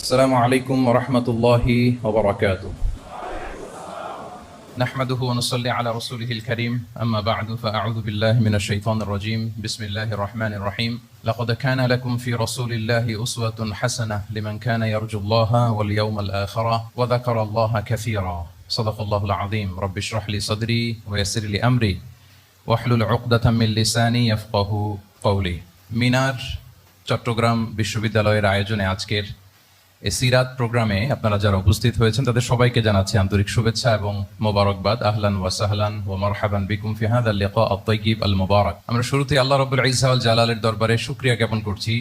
السلام عليكم ورحمة الله وبركاته. نحمده ونصلي على رسوله الكريم. أما بعد فأعوذ بالله من الشيطان الرجيم. بسم الله الرحمن الرحيم. لقد كان لكم في رسول الله أسوة حسنة لمن كان يرجو الله واليوم الآخر وذكر الله كثيرا. صدق الله العظيم. رب اشرح لي صدري ويسر لي أمري واحلل عقدة من لساني يفقه قولي. মিনার চট্টগ্রাম বিশ্ববিদ্যালয়ের আয়োজনে আজকের এই সিরাত প্রোগ্রামে আপনারা যারা উপস্থিত হয়েছেন তাদের সবাইকে জানাচ্ছি আন্তরিক শুভেচ্ছা এবং মোবারকবাদ। আহলান ওয়া সাহলান ওয়া মারহাবান বিকুম ফি হাযাল লিকা আত-তাইয়িব আল মুবারাক। আমরা শুরুতেই আল্লাহ রাব্বুল ইজ্জা ওয়াল জালালের দরবারে শুকরিয়া জ্ঞাপন করছি,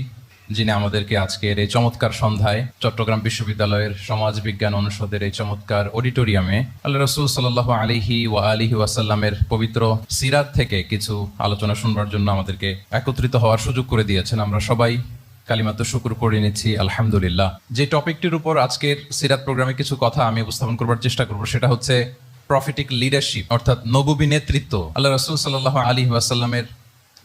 যিনি আমাদেরকে আজকের এই চমৎকার সন্ধ্যায় চট্টগ্রাম বিশ্ববিদ্যালয়ের সমাজ বিজ্ঞান অনুষদের এই চমৎকার অডিটোরিয়ামে আল্লাহ রাসূল সাল্লাল্লাহু আলাইহি ওয়া আলিহি ওয়াসাল্লামের পবিত্র সিরাত থেকে কিছু আলোচনা শুনবার জন্য আমাদেরকে একত্রিত হওয়ার সুযোগ করে দিয়েছেন। আমরা সবাই কালিমাত শুকর করে নিচ্ছি আলহামদুলিল্লাহ। যে টপিকটির উপর আজকের সিরাত প্রোগ্রামে কিছু কথা আমি উপস্থাপন করবার চেষ্টা করব সেটা হচ্ছে প্রফেটিক লিডারশিপ, অর্থাৎ নবুবী নেতৃত্ব। আল্লাহ রাসূল সাল্লাল্লাহু আলাইহি ওয়াসাল্লামের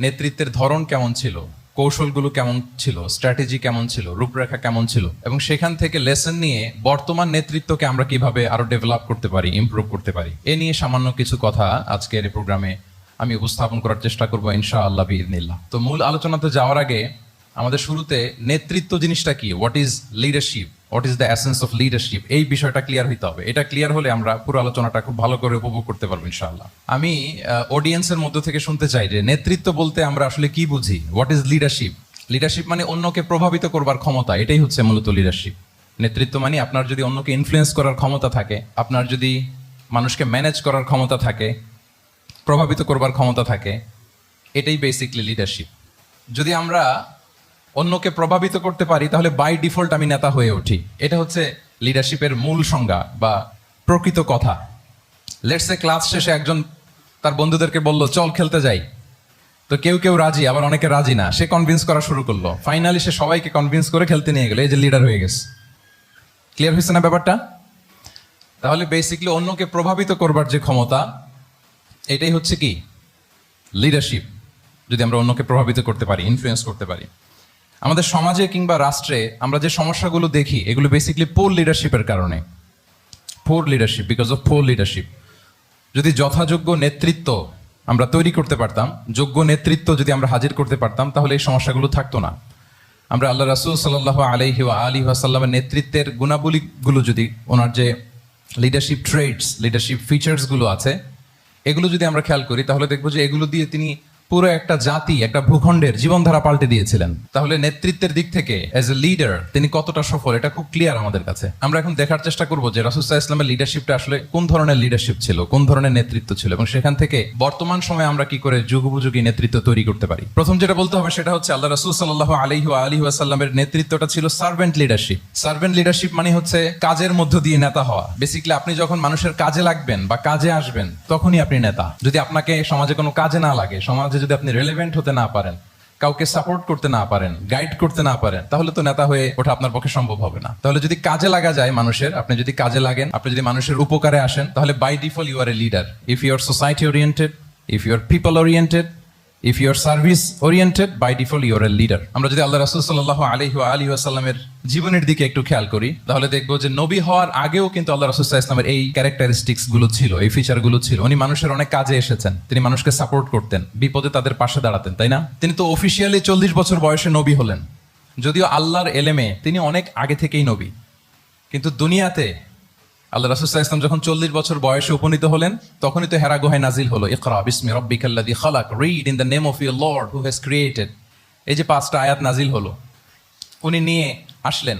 নেতৃত্বের ধরন কেমন ছিল, কৌশলগুলো কেমন ছিল, স্ট্র্যাটেজি কেমন ছিল, রূপরেখা কেমন ছিল, এবং সেখান থেকে লেসন নিয়ে বর্তমান নেতৃত্বকে আমরা কিভাবে আরো ডেভেলপ করতে পারি, ইমপ্রুভ করতে পারি, এ নিয়ে সামান্য কিছু কথা আজকের এই প্রোগ্রামে আমি উপস্থাপন করার চেষ্টা করবো ইনশাআল্লাহ বিইذনিল্লাহ। তো মূল আলোচনাতে যাওয়ার আগে আমাদের শুরুতে নেতৃত্ব জিনিসটা কি, what is leadership, what is the essence of leadership, এই বিষয়টা ক্লিয়ার হইতে হবে। এটা ক্লিয়ার হলে আমরা পুরো আলোচনাটা খুব ভালো করে উপভোগ করতে পারবো ইনশাআল্লাহ। আমি অডিয়েন্সের মধ্য থেকে শুনতে চাই যে নেতৃত্ব বলতে আমরা আসলে কি বুঝি, হোয়াট ইজ লিডারশিপ। লিডারশিপ মানে অন্যকে প্রভাবিত করবার ক্ষমতা, এটাই হচ্ছে মূলত লিডারশিপ। নেতৃত্ব মানে আপনার যদি অন্যকে ইনফ্লুয়েন্স করার ক্ষমতা থাকে, আপনার যদি মানুষকে ম্যানেজ করার ক্ষমতা থাকে, প্রভাবিত করবার ক্ষমতা থাকে, এটাই বেসিকলি লিডারশিপ। যদি আমরা অন্যকে প্রভাবিত করতে পারি তাহলে বাই ডিফল্ট আমি নেতা হয়ে উঠি। এটা হচ্ছে লিডারশিপের মূল সংজ্ঞা বা প্রকৃত কথা। লেটস সে ক্লাস শেষে একজন তার বন্ধুদেরকে বলল চল খেলতে যাই, তো কেউ কেউ রাজি, আবার অনেকে রাজি না। সে কনভিন্স করা শুরু করলো, ফাইনালি সে সবাইকে কনভিন্স করে খেলতে নিয়ে গেল, এই যে লিডার হয়ে গেছে। ক্লিয়ার হয়েছে না ব্যাপারটা? তাহলে বেসিকলি অন্যকে প্রভাবিত করবার যে ক্ষমতা, এটাই হচ্ছে কি লিডারশিপ। যদি আমরা অন্যকে প্রভাবিত করতে পারি, ইনফ্লুয়েন্স করতে পারি। আমাদের সমাজে কিংবা রাষ্ট্রে আমরা যে সমস্যাগুলো দেখি এগুলো বেসিকলি পোর লিডারশিপের কারণে। Poor leadership, because of poor leadership. যদি যথাযোগ্য নেতৃত্ব আমরা তৈরি করতে পারতাম, যোগ্য নেতৃত্ব যদি আমরা হাজির করতে পারতাম, তাহলে এই সমস্যাগুলো থাকতো না। আমরা আল্লাহ রাসূল সাল্লাল্লাহু আলাইহি ওয়া আলিহি ওয়াসাল্লামের নেতৃত্বের গুণাবলীগুলো যদি, ওনার যে লিডারশিপ ট্রেটস, লিডারশিপ ফিচার্সগুলো আছে, এগুলো যদি আমরা খেয়াল করি তাহলে দেখবো যে এগুলো দিয়ে তিনি পুরো একটা জাতি, একটা ভূখণ্ডের জীবনধারা পাল্টে দিয়েছিলেন। তাহলে নেতৃত্বের দিক থেকে অ্যাজ এ লিডার তিনি কতটা সফল, এটা খুব ক্লিয়ার আমাদের কাছে। আমরা এখন দেখার চেষ্টা করবো যে রাসূল সাল্লাল্লাহু আলাইহি ওয়াসাল্লামের লিডারশিপটা আসলে কোন ধরনের লিডারশিপ ছিল, কোন ধরনের নেতৃত্ব ছিল, এবং সেখান থেকে বর্তমান সময়ে আমরা কি করে যুগোপযোগী নেতৃত্ব তৈরি করতে পারি। প্রথম যেটা বলতে হবে সেটা হচ্ছে আল্লাহ রাসূল সাল্লাল্লাহু আলাইহি ওয়া আলিহি ওয়াসাল্লামের নেতৃত্বটা ছিল সার্ভেন্ট লিডারশিপ। সার্ভেন্ট লিডারশিপ মানে হচ্ছে কাজের মধ্য দিয়ে নেতা হওয়া। বেসিক্যালি আপনি যখন মানুষের কাজে লাগবেন বা কাজে আসবেন তখনই আপনি নেতা। যদি আপনাকে সমাজে কোনো কাজে না লাগে, সমাজে যদি আপনি রেলেভেন্ট হতে না পারেন, কাউকে সাপোর্ট করতে না পারেন, গাইড করতে না পারেন, তাহলে তো নেতা হয়ে ওঠা আপনার পক্ষে সম্ভব হবে না। তাহলে যদি কাজে লাগা যায় মানুষের, আপনি যদি কাজে লাগেন, আপনি যদি মানুষের উপকারে আসেন, তাহলে by default you are a leader. If you are society oriented, if you are people oriented, if you are service oriented, by default you are a leader. আমরা যদি আল্লাহ রাসূল সাল্লাল্লাহু আলাইহি ওয়া আলিহি ওয়াসাল্লামের জীবনের দিকে একটু খেয়াল করি তাহলে দেখবো যে নবী হওয়ার আগেও কিন্তু আল্লাহ রাসূল সাল্লাল্লাহু আলাইহি ওয়াসাল্লামের এই ক্যারেক্টারিস্টিক্স গুলো ছিল, এই ফিচার গুলো ছিল। উনি মানুষের অনেক কাজে এসেছেন, তিনি মানুষকে সাপোর্ট করতেন, বিপদে তাদের পাশে দাঁড়াতেন, তাই না? তিনি তো অফিসিয়ালি 40 বছর বয়সে নবী হলেন, যদিও আল্লাহর এলেমে তিনি অনেক আগে থেকেই নবী। কিন্তু দুনিয়াতে আল্লাহ রাসূল সাল্লাল্লাহু আলাইহি ওয়াসাল্লাম যখন 40 বছর বয়সে উপনীত হলেন, তখনই তো হেরা গুহায় নাজিল হলো ইকরা বিসমি রাব্বিকাল্লাযী খালাক, read in the name of your Lord who has created. এই যে 5টা আয়াত নাজিল হলো, উনি নিয়ে আসলেন,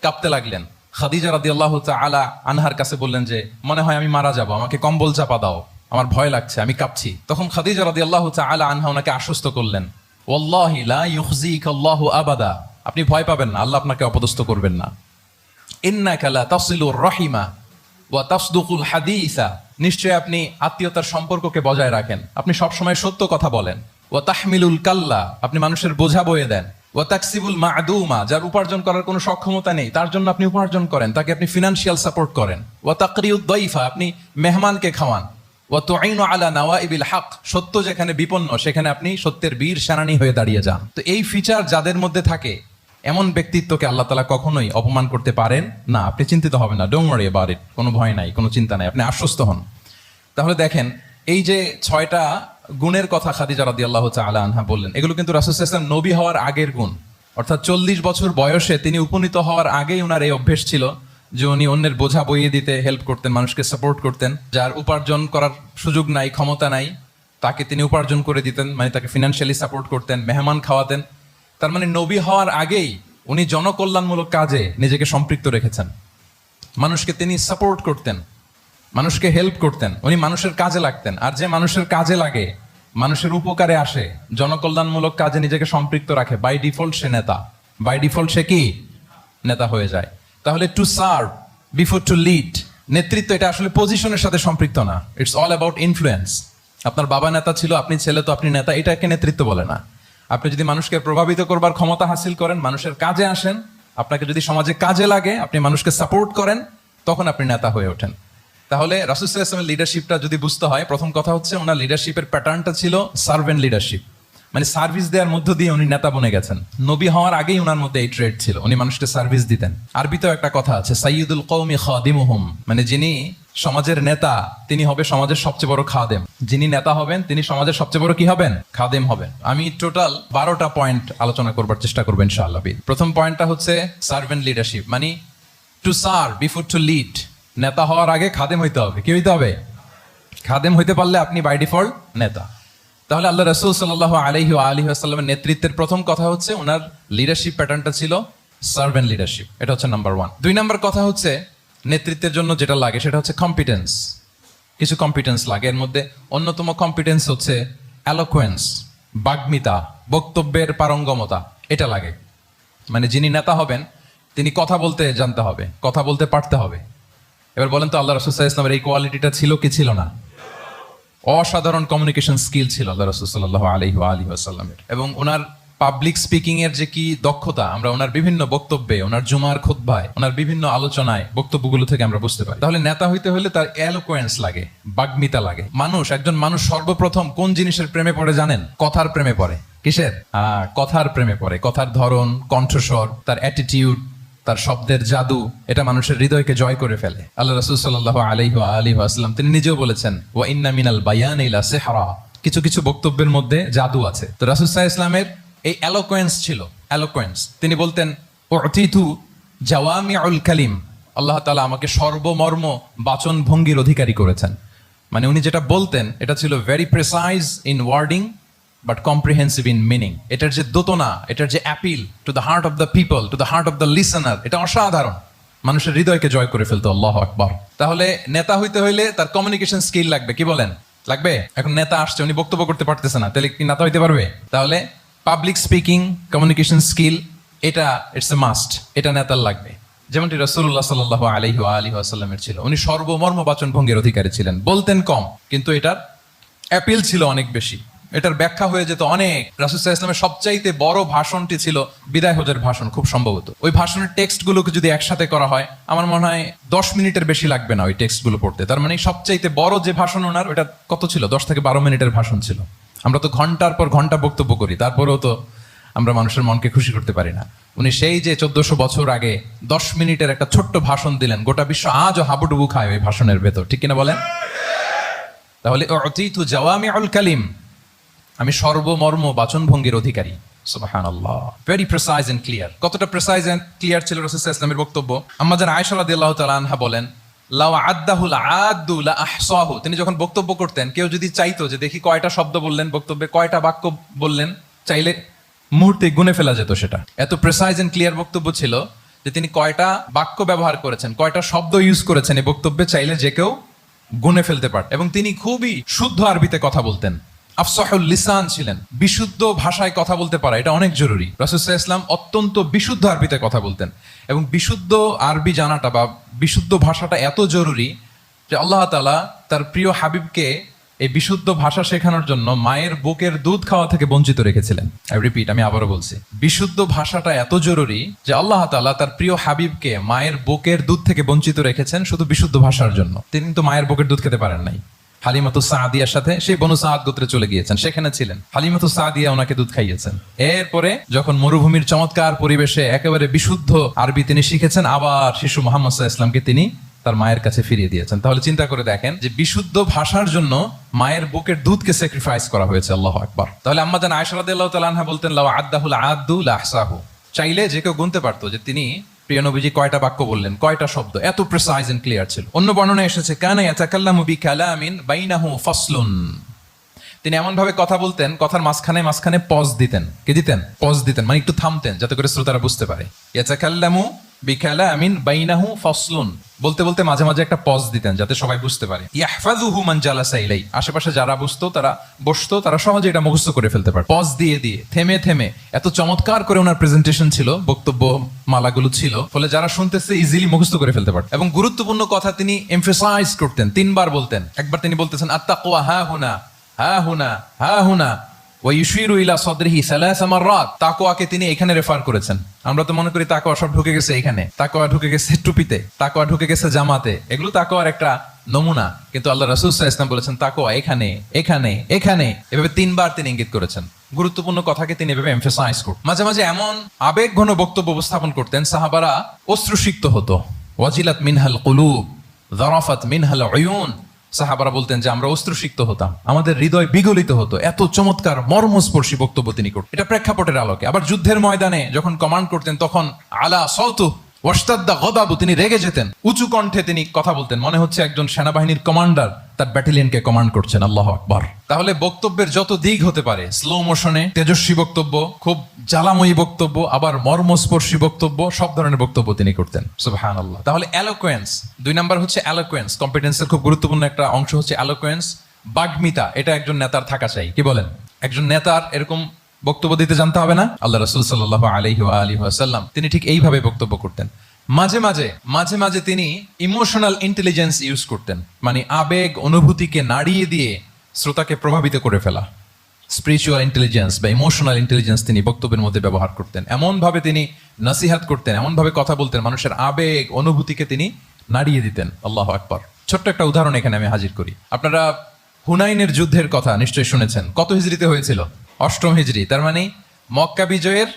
কাঁপতে লাগলেন। খাদিজা রাদিয়াল্লাহু তাআলা আনহার কাছে বললেন যে মনে হয় আমি মারা যাব, আমাকে কম্বল চাপা দাও, আমার ভয় লাগছে, আমি কাঁপছি। তখন খাদিজা রাদিয়াল্লাহু তাআলা আনহা ওনাকে আশ্বস্ত করলেন, ওয়াল্লাহি লা ইউখজিকাল্লাহু আবাদা, আপনি ভয় পাবেন না, আল্লাহ আপনাকে অপদস্থ করবেন না। ইন্নাকা লা তাসিলুর রাহিমা ওয়া তাসদুকুল হাদিসা, নিশ্চয় আপনি আত্মীয়তার সম্পর্ককে বজায় রাখেন, আপনি সবসময় সত্য কথা বলেন। ওয়া তাহমিলুল কাল্লা, আপনি মানুষের বোঝা বয়ে দেন। ওয়া তাকসিবুল মা'দুমা, যার উপার্জন করার কোনো সক্ষমতা নেই তার জন্য আপনি উপার্জন করেন, তাকে আপনি ফিনান্সিয়াল সাপোর্ট করেন। ওয়া তাকরিউদ দাইফা, আপনি মেহমানকে খাওয়ান। ওয়া তুঈনু আলা নাওয়াইবিল হক, সত্য যেখানে বিপন্ন সেখানে আপনি সত্যের বীর সেনানী হয়ে দাঁড়িয়ে যান। তো এই ফিচার যাদের মধ্যে থাকে এমন ব্যক্তিত্বকে আল্লাহ তাআলা কখনোই অপমান করতে পারেন না। আপনি চিন্তিত হবেন না, ডোন্ট ওয়ারি অ্যাবাউট ইট, কোনো ভয় নাই, কোনো চিন্তা নাই, আপনি আশ্বস্ত হন। তাহলে দেখেন, এই যে 6টা গুণের কথা খাদিজা রাদিয়াল্লাহু তাআলা আনহা বললেন, এগুলো কিন্তু রাসূল সাল্লাল্লাহু আলাইহি ওয়াসাল্লাম নবী হওয়ার আগের গুণ। অর্থাৎ 40 বছর বয়সে তিনি উপনীত হওয়ার আগেই উনার এই অভ্যেস ছিল যে উনি অন্যের বোঝা বইয়ে দিতে হেল্প করতেন, মানুষকে সাপোর্ট করতেন। যার উপার্জন করার সুযোগ নাই, ক্ষমতা নাই, তাকে তিনি উপার্জন করে দিতেন, মানে তাকে ফিনান্সিয়ালি সাপোর্ট করতেন, মেহমান খাওয়াতেন। তার মানে নবী হওয়ার আগেই উনি জনকল্যাণমূলক কাজে নিজেকে সম্পৃক্ত রেখেছেন। মানুষকে তিনি সাপোর্ট করতেন, মানুষকে হেল্প করতেন, উনি মানুষের কাজে লাগতেন। আর যে মানুষের কাজে লাগে, মানুষের উপকারে আসে, জনকল্যাণমূলক কাজে নিজেকে সম্পৃক্ত রাখে, বাই ডিফল্ট সে নেতা, বাই ডিফল্ট সে কি নেতা হয়ে যায়। তাহলে to serve before to lead, নেতৃত্ব এটা আসলে পজিশনের সাথে সম্পৃক্ত না, ইটস অল অ্যাবাউট ইনফ্লুয়েন্স। আপনার বাবা নেতা ছিল, আপনি ছেলে, তো আপনি নেতা, এটাকে নেতৃত্ব বলে না। আপনি যদি মানুষকে প্রভাবিত করবার ক্ষমতা হাসিল করেন, মানুষের কাজে আসেন, আপনাকে যদি সমাজে কাজে লাগে, আপনি মানুষকে সাপোর্ট করেন, তখন আপনি নেতা হয়ে ওঠেন। তাহলে রাসূল সাল্লাল্লাহু আলাইহি ওয়াসাল্লামের লিডারশিপটা যদি বুঝতে হয়, প্রথম কথা হচ্ছে ওনার লিডারশিপের প্যাটার্নটা ছিল সার্ভেন্ট লিডারশিপ, মানে সার্ভিস দেওয়ার মধ্য দিয়ে উনি নেতা বনে গেছেন। নবী হওয়ার আগেই উনার মধ্যে এই ট্রেড ছিল, উনি মানুষকে সার্ভিস দিতেন। আরবিতেও একটা কথা আছে, সাইয়্যিদুল কওমি খাদিমুহুম, মানে যিনি সমাজের নেতা তিনি হবে সমাজের সবচেয়ে বড় খাদেম। যিনি নেতা হবেন তিনি সমাজের সবচেয়ে বড় কি হবেন? খাদেম হবেন। আমি টোটাল 12টা পয়েন্ট আলোচনা করবার চেষ্টা করবো ইনশাআল্লাহ। প্রথম পয়েন্টটা হচ্ছে সার্ভেন্ট লিডারশিপ, মানে to serve before to lead. নেতা হওয়ার আগে খাদেম হইতে হবে। কি হইতে হবে? খাদেম হইতে পারলে আপনি বাই ডিফল্ট নেতা। তাহলে আল্লাহ রাসূল সাল্লাল্লাহু আলাইহি ওয়া আলিহি ওয়াসাল্লামের নেতৃত্বের প্রথম কথা হচ্ছে ওনার লিডারশিপ প্যাটার্নটা ছিল সার্ভেন্ট লিডারশিপ। এটা হচ্ছে নাম্বার 1। 2 নাম্বার কথা হচ্ছে নেতৃত্বের জন্য যেটা লাগে সেটা হচ্ছে কম্পিটেন্স। কিছু কম্পিটেন্স লাগে, এর মধ্যে অন্যতম কম্পিটেন্স হচ্ছে অ্যালোকুয়েন্স, বাগ্মিতা, বক্তব্যের পারঙ্গমতা, এটা লাগে। মানে যিনি নেতা হবেন তিনি কথা বলতে জানতে হবে, কথা বলতে পারতে হবে। এবার বলেন তো, আল্লাহ রাসূল সাল্লাল্লাহু আলাইহি ওয়াসাল্লামের এই কোয়ালিটিটা ছিল কি ছিল না? অসাধারণ কমিউনিকেশন স্কিল ছিল আল্লাহ রাসূল সাল্লাল্লাহু আলাইহি ওয়া আলিহি ওয়াসাল্লামের। এবং ওনার পাবলিক স্পিকিং এর যে কি দক্ষতা, আমরা ওনার বিভিন্ন বক্তব্যে, ওনার জুমার খুতবায়, ওনার বিভিন্ন আলোচনায়, বক্তব্যগুলো থেকে আমরা বুঝতে পারি। তাহলে নেতা হইতে হলে তার এলোকোয়েন্স লাগে, বাগ্মিতা লাগে। একজন মানুষ সর্বপ্রথম কোন জিনিসের প্রেমে পড়ে জানেন? কথার প্রেমে পড়ে। কিসের? কথার প্রেমে পড়ে। কথার ধরন, কণ্ঠস্বর, তার অ্যাটিটিউড, তার শব্দের জাদু, এটা মানুষের হৃদয়কে জয় করে ফেলে। আল্লাহ রাসূল সাল্লাল্লাহু আলাইহি ওয়া আলিহি ওয়াসাল্লাম তিনি নিজেও বলেছেন, ওয়া ইন্না মিনাল বায়ানি লা সিহরা, কিছু কিছু বক্তব্যের মধ্যে জাদু আছে। তো রাসূল সাল্লাল্লাহু আলাইহি ওয়াসাল্লামের এই এলোকোয়েন্স ছিল, এলোকোয়েন্স। তিনি বলতেন, উতিতু জাওয়ামিউল কালিম, আল্লাহ তাআলা আমাকে সর্বমর্ম বাচন ভঙ্গির অধিকারী করেছেন। মানে উনি যেটা বলতেন এটা ছিল very precise in wording but comprehensive in meaning. এটার যে দোতনা, এটার যে appeal to the heart of the people, to the heart of the listener, এটা অসাধারণ, মানুষের হৃদয়কে জয় করে ফেলতো। আল্লাহু আকবার। তাহলে নেতা হইতে হইলে তার কমিউনিকেশন স্কিল লাগবে। কি বলেন? লাগবে। এখন নেতা আসছে, উনি বক্তব্য করতে পারতেছে না, তাহলে কি নেতা হইতে পারবে? তাহলে পাবলিক স্পিকিং, কমিউনিকেশন স্কিল, এটা ইটস এ মাস্ট, এটা নেতার লাগবে। যেমনটি রাসূলুল্লাহ সাল্লাল্লাহু আলাইহি ওয়া আলিহি ওয়াসাল্লামের ছিল। উনি সর্বমর্ম বাচন ভঙ্গির অধিকারী ছিলেন। বলতেন কম, কিন্তু এটার অ্যাপিল ছিল অনেক বেশি, এটার ব্যাখ্যা হয়ে যেত অনেক। রাসূল সাল্লাল্লাহু আলাইহি ওয়াসাল্লামের সবচাইতে বড় ভাষণটি ছিল বিদায় হজের ভাষণ, খুব সম্ভবত। ওই ভাষণের টেক্সটগুলোকে যদি একসাথে করা হয়, আমার মনে হয় 10 মিনিটের বেশি লাগবে না ওই টেক্সটগুলো পড়তে। তার মানে সবচাইতে বড় যে ভাষণ ওনার, ওটা কত ছিল? 10 থেকে 12 মিনিটের ভাষণ ছিল। আমরা তো ঘন্টার পর ঘন্টা বক্তব্য করি, তারপরেও তো আমরা মানুষের মনকে খুশি করতে পারি না। উনি সেই যে 1400 বছর আগে 10 মিনিটের একটা ছোট্ট ভাষণ দিলেন, গোটা বিশ্ব আজও হাবুডুবু খায় ওই ভাষণের ভেতর, ঠিক কিনা বলেন? তাহলে উতিতু জাওয়ামিউল কালিম, আমি সর্বমর্ম বাচন ভঙ্গির অধিকারী। সুবহানাল্লাহ, ভেরি প্রিসাইজ এন্ড ক্লিয়ার। কতটা প্রিসাইজ এন্ড ক্লিয়ার ছিল রাসূল সাল্লাল্লাহু আলাইহি ওয়াসাল্লামের বক্তব্য? আম্মা জান আয়েশা রাদিয়াল্লাহু তাআলা আনহা বলেন, লাউ আদ্দাহুল আদ্দু লা আহসাহু। তিনি যখন বক্তব্য করতেন, কেউ যদি চাইতো যে দেখি কয়টা শব্দ বললেন বক্তব্যে, কয়টা বাক্য বললেন, চাইলে মুহূর্তে গুনে ফেলা যেত সেটা। এত প্রিসাইজ এন্ড ক্লিয়ার বক্তব্য ছিল যে তিনি কয়টা বাক্য ব্যবহার করেছেন, কয়টা শব্দ ইউজ করেছেন এই বক্তব্যে, চাইলে যে কেউ গুনে ফেলতে পারত। এবং তিনি খুবই শুদ্ধ আরবিতে কথা বলতেন, আফসাহুল লিসান ছিলেন। বিশুদ্ধ ভাষায় কথা বলতে পারা এটা অনেক জরুরি। রাসূল সাল্লাল্লাহু আলাইহি ওয়াসাল্লাম অত্যন্ত বিশুদ্ধ আরবিতে কথা বলতেন। এবং বিশুদ্ধ আরবি জানাটা বা বিশুদ্ধ ভাষাটা এত জরুরি যে আল্লাহ তাআলা তার প্রিয় হাবিবকে এই বিশুদ্ধ ভাষা শেখানোর জন্য মায়ের বুকের দুধ খাওয়া থেকে বঞ্চিত রেখেছিলেন। আমি আবারও বলছি, বিশুদ্ধ ভাষাটা এত জরুরি যে আল্লাহ তাআলা তার প্রিয় হাবিবকে মায়ের বুকের দুধ থেকে বঞ্চিত রেখেছেন শুধু বিশুদ্ধ ভাষার জন্য। তিনি কিন্তু মায়ের বুকের দুধ খেতে পারেন নাই, হালিমাতুস সাদিয়ার সাথে সেই বনু সাদ গোত্রে চলে গিয়েছেন, সেখানে ছিলেন। হালিমাতুস সাদিয়া ওনাকে দুধ খাইয়েছেন। এরপরে যখন মরুভূমির চমৎকার পরিবেশে একেবারে বিশুদ্ধ আরবি তিনি শিখেছেন, আবার শিশু মুহাম্মদ সাল্লাল্লাহু আলাইহি ওয়াসাল্লামকে তিনি তার মায়ের কাছে ফিরিয়ে দিয়েছেন। তাহলে চিন্তা করে দেখেন যে বিশুদ্ধ ভাষার জন্য মায়ের বুকের দুধকে স্যাক্রিফাইস করা হয়েছে। আল্লাহু আকবার। তাহলে আম্মা জান আয়েশা রাদিয়াল্লাহু তাআলা আনহা বলতেন, লাউ আদ্দাহুল আদ্দু লাহসাহু, চাইলে যে কেউ গুনতে পারতো যে তিনি প্রিয় নবীজি কয়টা বাক্য বললেন, কয়টা শব্দ, এত প্রিসাইজ এন্ড ক্লিয়ার ছিল। অন্য বর্ণনায় এসেছে কানা ইয়াতাকাল্লামু বিকালামিন বাইনাহু ফাসলুন, তিনি এমন ভাবে কথা বলতেন, কথার মাঝখানে মাঝখানে পজ দিতেন। কি দিতেন? পজ দিতেন, মানে একটু থামতেন যাতে করে শ্রোতারা বুঝতে পারে। ইয়াতাকাল্লামু বিকালামিন বাইনাহু ফাসলুন, বলতে বলতে মাঝে মাঝে একটা পজ দিতেন যাতে সবাই বুঝতে পারে। ইয়াহফাযুহু মান জালাসা ইলাই, আশেপাশে যারা বসতো তারা সহজে এটা মুখস্থ করে ফেলতে পারে। পজ দিয়ে দিয়ে থেমে থেমে এত চমৎকার করে ওনার প্রেজেন্টেশন ছিল, বক্তব্য মালাগুলো ছিল, ফলে যারা শুনতেছে ইজিলি মুখস্থ করে ফেলতে পারে। এবং গুরুত্বপূর্ণ কথা তিনি এমফাসাইজ করতেন, 3 বার বলতেন। একবার তিনি বলতেছেন আত্তাকওয়া হা হুনা হা হুনা হা হুনা ওয়া ইউশিরু ইলা সাদরিহি সালাসা মাররাত, তাকওয়াকে তিনি এখানে রেফার করেছেন। আমরা তো মনে করি তাকওয়া সব ঢুকে গেছে এখানে, তাকওয়া ঢুকে গেছে টুপিতে, তাকওয়া ঢুকে গেছে জামাতে, এগুলো তাকওয়ার একটা নমুনা। কিন্তু আল্লাহ রাসূল সাল্লাল্লাহু আলাইহি ওয়াসাল্লাম বলেছেন তাকওয়া এখানে এখানে এখানে, এভাবে 3 বার তিনি ইঙ্গিত করেছেন। গুরুত্বপূর্ণ কথাকে তিনি এভাবে এমফাসাইজ করতেন। মাঝে মাঝে এমন আবেগঘন বক্তব্য উপস্থাপন করতেন, সাহাবারা অশ্রুসিক্ত হতো। ওয়াজিলাত মিনহাল কুলুব যারাফাত মিনহাল উয়ুন, সাহাবারা বলতেন যে আমরা অশ্রুসিক্ত হতাম, আমাদের হৃদয় বিগলিত হতো, এত চমৎকার মর্মস্পর্শী বক্তব্য তিনি করতেন। এটা প্রেক্ষাপটের আলোকে। আবার যুদ্ধের ময়দানে যখন কমান্ড করতেন তখন আলা সাউতু ওয়াশতাদ্দা গদাবু, তিনি রেগে যেতেন, উঁচু কণ্ঠে তিনি কথা বলতেন, মনে হচ্ছে একজন সেনাবাহিনীর কমান্ডার তার ব্যাটালিয়নকে কমান্ড করছেন। আল্লাহু আকবার। তাহলে বক্তব্যের যত দিক হতে পারে, স্লো মোশনে তেজস্বী বক্তব্য, খুব জ্বালাময়ী বক্তব্য, আবার মর্মস্পর্শী বক্তব্য, সব ধরনের বক্তব্য তিনি করতেন। সুবহানাল্লাহ। তাহলে এলোকোয়েন্স, 2 নাম্বার হচ্ছে এলোকোয়েন্স। কম্পিটেন্সের খুব গুরুত্বপূর্ণ একটা অংশ হচ্ছে এলোকোয়েন্স, বাগ্মিতা। এটা একজন নেতার থাকা চাই। কি বলেন? একজন নেতার এরকম বক্তব্য দিতে জানতে হবে না? আল্লাহ রাসূল সাল্লাল্লাহু আলাইহি ওয়াসাল্লাম তিনি ঠিক এইভাবে বক্তব্য করতেন। মাঝে মাঝে তিনি ইমোশনাল ইন্টেলিজেন্স ইউজ করতেন, মানে আবেগ অনুভূতিকে নাড়িয়ে দিয়ে শ্রোতাকে প্রভাবিত করে ফেলা। স্পিরিচুয়াল ইন্টেলিজেন্স বা ইমোশনাল ইন্টেলিজেন্স তিনি বক্তব্যের মধ্যে ব্যবহার করতেন। এমন ভাবে তিনি নসিহাত করতেন, এমন ভাবে কথা বলতেন, মানুষের আবেগ অনুভূতিকে তিনি নাড়িয়ে দিতেন। আল্লাহু আকবার। ছোট্ট একটা উদাহরণ এখানে আমি হাজির করি। আপনারা হুনাইনের যুদ্ধের কথা নিশ্চয়ই শুনেছেন। কত হিজরিতে হয়েছিল? 8ম হিজরি। তার মানে মক্কা বিজয়ের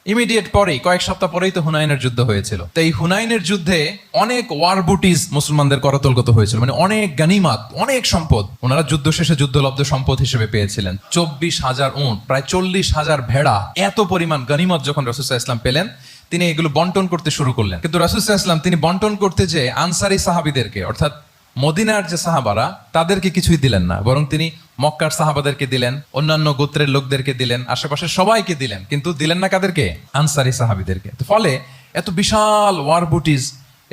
ইমিডিয়েট পরেই, কয়েক সপ্তাহ পরেই তো হুনাইনের যুদ্ধ হয়েছিল। তো এই হুনাইনের যুদ্ধে অনেক ওয়ার বুটিস মুসলমানদের করতলগত হয়েছিল, মানে অনেক গানিমাত, অনেক সম্পদ ওনারা যুদ্ধ শেষে যুদ্ধলব্ধ সম্পদ হিসেবে পেয়েছিলেন। 24,000 উট, প্রায় 40,000 ভেড়া, এত পরিমাণ গানিমত যখন রাসূল সাল্লাল্লাহু আলাইহি ওয়াসাল্লাম পেলেন, তিনি এগুলো বন্টন করতে শুরু করলেন। কিন্তু রাসূল সাল্লাল্লাহু আলাইহি ওয়াসাল্লাম তিনি বন্টন করতে যে আনসারী সাহাবীদেরকে, অর্থাৎ মদিনার যে সাহাবারা, তাদেরকে কিছুই দিলেন না, বরং তিনি মক্কার সাহাবাদেরকে দিলেন, অন্যান্য গোত্রের লোকদেরকে দিলেন, আশেপাশের সবাইকে দিলেন, কিন্তু দিলেন না কাদেরকে? আনসারী সাহাবীদেরকে। ফলে এত বিশাল ওয়ার বুটিস,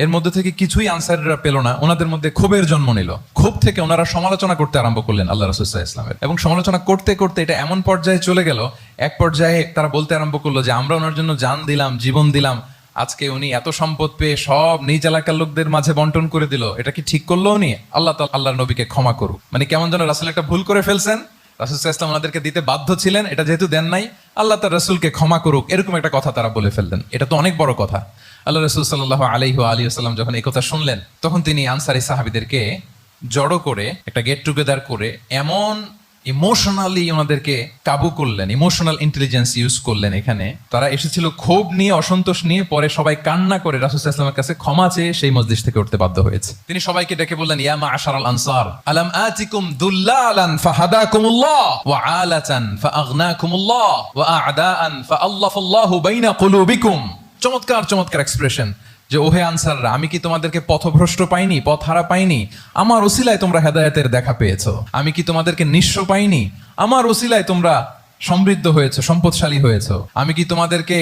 এর মধ্যে থেকে কিছুই আনসারীরা পেল না। ওনাদের মধ্যে ক্ষোভের জন্ম নিল। ক্ষোভ থেকে ওনারা সমালোচনা করতে আরম্ভ করলেন আল্লাহ রাসূল সাল্লাল্লাহু আলাইহি ওয়াসাল্লামের। এবং সমালোচনা করতে করতে এটা এমন পর্যায়ে চলে গেল, এক পর্যায়ে তারা বলতে আরম্ভ করলো যে আমরা ওনার জন্য জান দিলাম, জীবন দিলাম, আজকে উনি এত সম্পদ পেয়ে সব নিজ এলাকার লোকদের মাঝে বন্টন করে দিল, এটা কি ঠিক করলো উনি? আল্লাহর নবীকে ক্ষমা করুক। মানে কেমন যেন রাসূল একটা ভুল করে ফেলছেন, রাসূল সাল্লাল্লাহু আলাইহি ওয়াসাল্লাম ওনাদেরকে দিতে বাধ্য ছিলেন, এটা যেহেতু দেন নাই, আল্লাহ তার রাসূলকে ক্ষমা করুক, এরকম একটা কথা তারা বলে ফেললেন। এটা তো অনেক বড় কথা। আল্লাহ রাসূল সাল্লাল্লাহু আলাইহি ওয়াসাল্লাম যখন এই কথা শুনলেন, তখন তিনি আনসারী সাহাবীদেরকে জড়ো করে একটা গেট টুগেদার করে এমন ইমোশনালি ওনাদেরকে কাবু করলেন, ইমোশনাল ইন্টেলিজেন্স ইউজ করলেন। এখানে তারা এসেছিল ক্ষোভ নিয়ে, অসন্তোষ নিয়ে, পরে সবাই কান্না করে রাসূল সাল্লাল্লাহু আলাইহি ওয়াসাল্লামের কাছে ক্ষমা চেয়ে সেই মজলিস থেকে উঠতে বাধ্য হয়েছে। তিনি সবাইকে ডেকে বললেন, ইয়া মা'আশারাল আনসার আলাম আতিকুম দুল্লালান ফাহাদাকুমুল্লাহ ওয়া আলাতান ফাআগনাকুমুল্লাহ ওয়া আ'দাআন ফাআল্লাফাল্লাহু বাইনা কুলুবিকুম। চমৎকার চমৎকার এক্সপ্রেশন যে ওহে আনসাররা, আমি কি তোমাদেরকে পথভ্রষ্ট পাইনি, পথহারা পাইনি? আমার ওসিলায় তোমরা হেদায়েতের দেখা পেয়েছো। আমি কি তোমাদেরকে নিঃস্ব পাইনি? আমার ওসিলায় তোমরা সমৃদ্ধ হয়েছো, সম্পদশালী হয়েছো। আমি কি তোমাদেরকে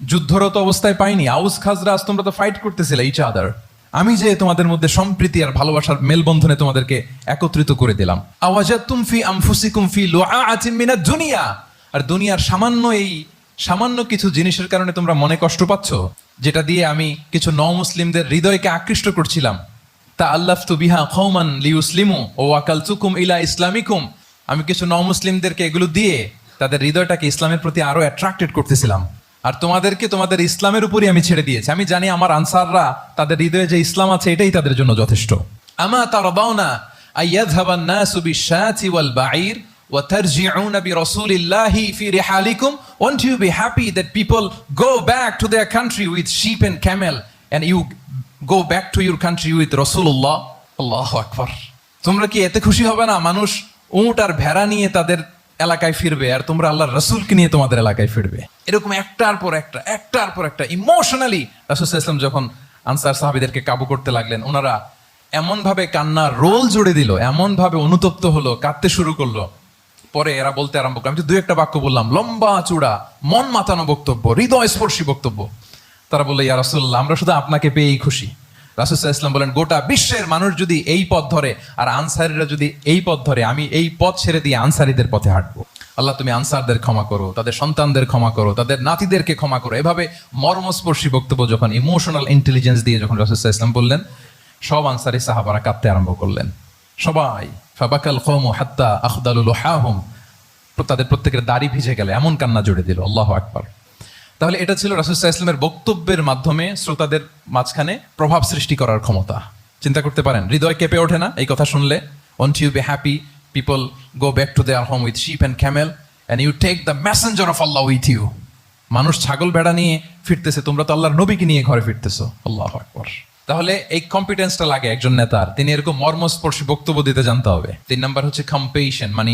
যুদ্ধরত অবস্থায় পাইনি? আউস খাজরাজ তোমরা তো ফাইট করতেছিলে ইচ আদার। আমি যে তোমাদের মধ্যে সম্প্রীতি আর ভালোবাসার মেলবন্ধনে তোমাদেরকে একত্রিত করে দিলাম। আওয়াজাতুম ফি আনফুসিকুম ফি লুআআতিন মিনাদ দুনিয়া, আর দুনিয়ার সামান্য কিছু জিনিসের কারণে তোমরা মনে কষ্ট পাচ্ছ, যেটা দিয়ে আমি কিছু মুসলিমদের হৃদয়কে আকৃষ্ট করছিলাম। তা আল্লাফতু বিহা কওমান লিউসলিমু ওয়া ওয়াকালতুকুম ইলা ইসলামিকুম, আমি কিছু মুসলিমদেরকে এগুলো দিয়ে তাদের হৃদয়টাকে ইসলামের প্রতি আরো অ্যাট্রাক্টেড করতেছিলাম, আর তোমাদেরকে তোমাদের ইসলামের উপরই আমি ছেড়ে দিয়েছি। আমি জানি আমার আনসাররা, তাদের হৃদয়ে যে ইসলাম আছে এটাই তাদের জন্য যথেষ্ট। আমা তারদাউনা আইয়াযহাবান নাসু বিশ-শাতি ওয়াল বাঈর ওয়া তারজিউনা বিরাসূলিল্লাহি ফি রিহালিকুম, won't you be happy that people go back to their country with sheep and camel and you go back to your country with Rasulullah? আল্লাহু আকবার। তোমরা কি এতে খুশি হবে না মানুষ উট আর ভেড়া নিয়ে তাদের এলাকায় ফিরবে আর তোমরা আল্লাহর রাসূলকে নিয়ে তোমাদের এলাকায় ফিরবে? এরকম একটার পর একটা ইমোশনালি রাসূল সাল্লাল্লাহু আলাইহি ওয়াসাল্লাম যখন আনসার সাহাবীদেরকে কাবু করতে লাগলেন, ওনারা এমন ভাবে কান্নার রোল জুড়ে দিল, এমন ভাবে অনুতপ্ত হলো, কাঁদতে শুরু করলো। পরে এরা বলতে আরম্ভ করলো, আমি তো দুই একটা বাক্য বললাম, লম্বা চূড়া মন মাতানো বক্তব্য, হৃদয়স্পর্শী বক্তব্য। তারা বললো, ইয়া রাসূলুল্লাহ, আমরা শুধু আপনাকে পেয়েই খুশি। রাসূল সাল্লাল্লাহু আলাইহি ওয়াসাল্লাম বলেন, গোটা বিশ্বের মানুষ যদি এই পথ ধরে আর আনসারীরা যদি এই পথ ধরে, আমি এই পথ ছেড়ে দিয়ে আনসারীদের পথে হাঁটবো। আল্লাহ তুমি আনসারদের ক্ষমা করো, তাদের সন্তানদের ক্ষমা করো, তাদের নাতিদেরকে ক্ষমা করো। এভাবে মর্মস্পর্শী বক্তব্য যখন ইমোশনাল ইন্টেলিজেন্স দিয়ে যখন রাসূল সাল্লাল্লাহু আলাইহি ওয়াসাল্লাম বললেন, সব আনসারী সাহাবারা কাঁদতে আরম্ভ করলেন। সবাই ফাবাকাল কওমু হাত্তা আখদালু লুহাহুম, তাদের প্রত্যেকের দাড়ি ভিজে গেল, এমন কান্না জুড়ে দিল। আল্লাহু আকবার। তাহলে এটা ছিল রাসূল সাল্লাল্লাহু আলাইহি ওয়াসাল্লামের বক্তব্যের মাধ্যমে শ্রোতাদের মাঝখানে প্রভাব সৃষ্টি করার ক্ষমতা। চিন্তা করতে পারেন, হৃদয় কেঁপে ওঠে না এই কথা শুনলে? Won't you be happy people go back to their home with sheep and camel and you take the messenger of Allah with you? মানুষ ছাগল ভেড়া নিয়ে ফিরতেছে, তোমরা তো আল্লাহর নবীকে নিয়ে ঘরে ফিরতেছো। আল্লাহু আকবার। তাহলে এই কম্পিটেন্সটা লাগে একজন নেতার, তিনি এরকম মর্মস্পর্শী বক্তব্য দিতে জানতে হবে। 3 নাম্বার হচ্ছে কম্পেশন, মানে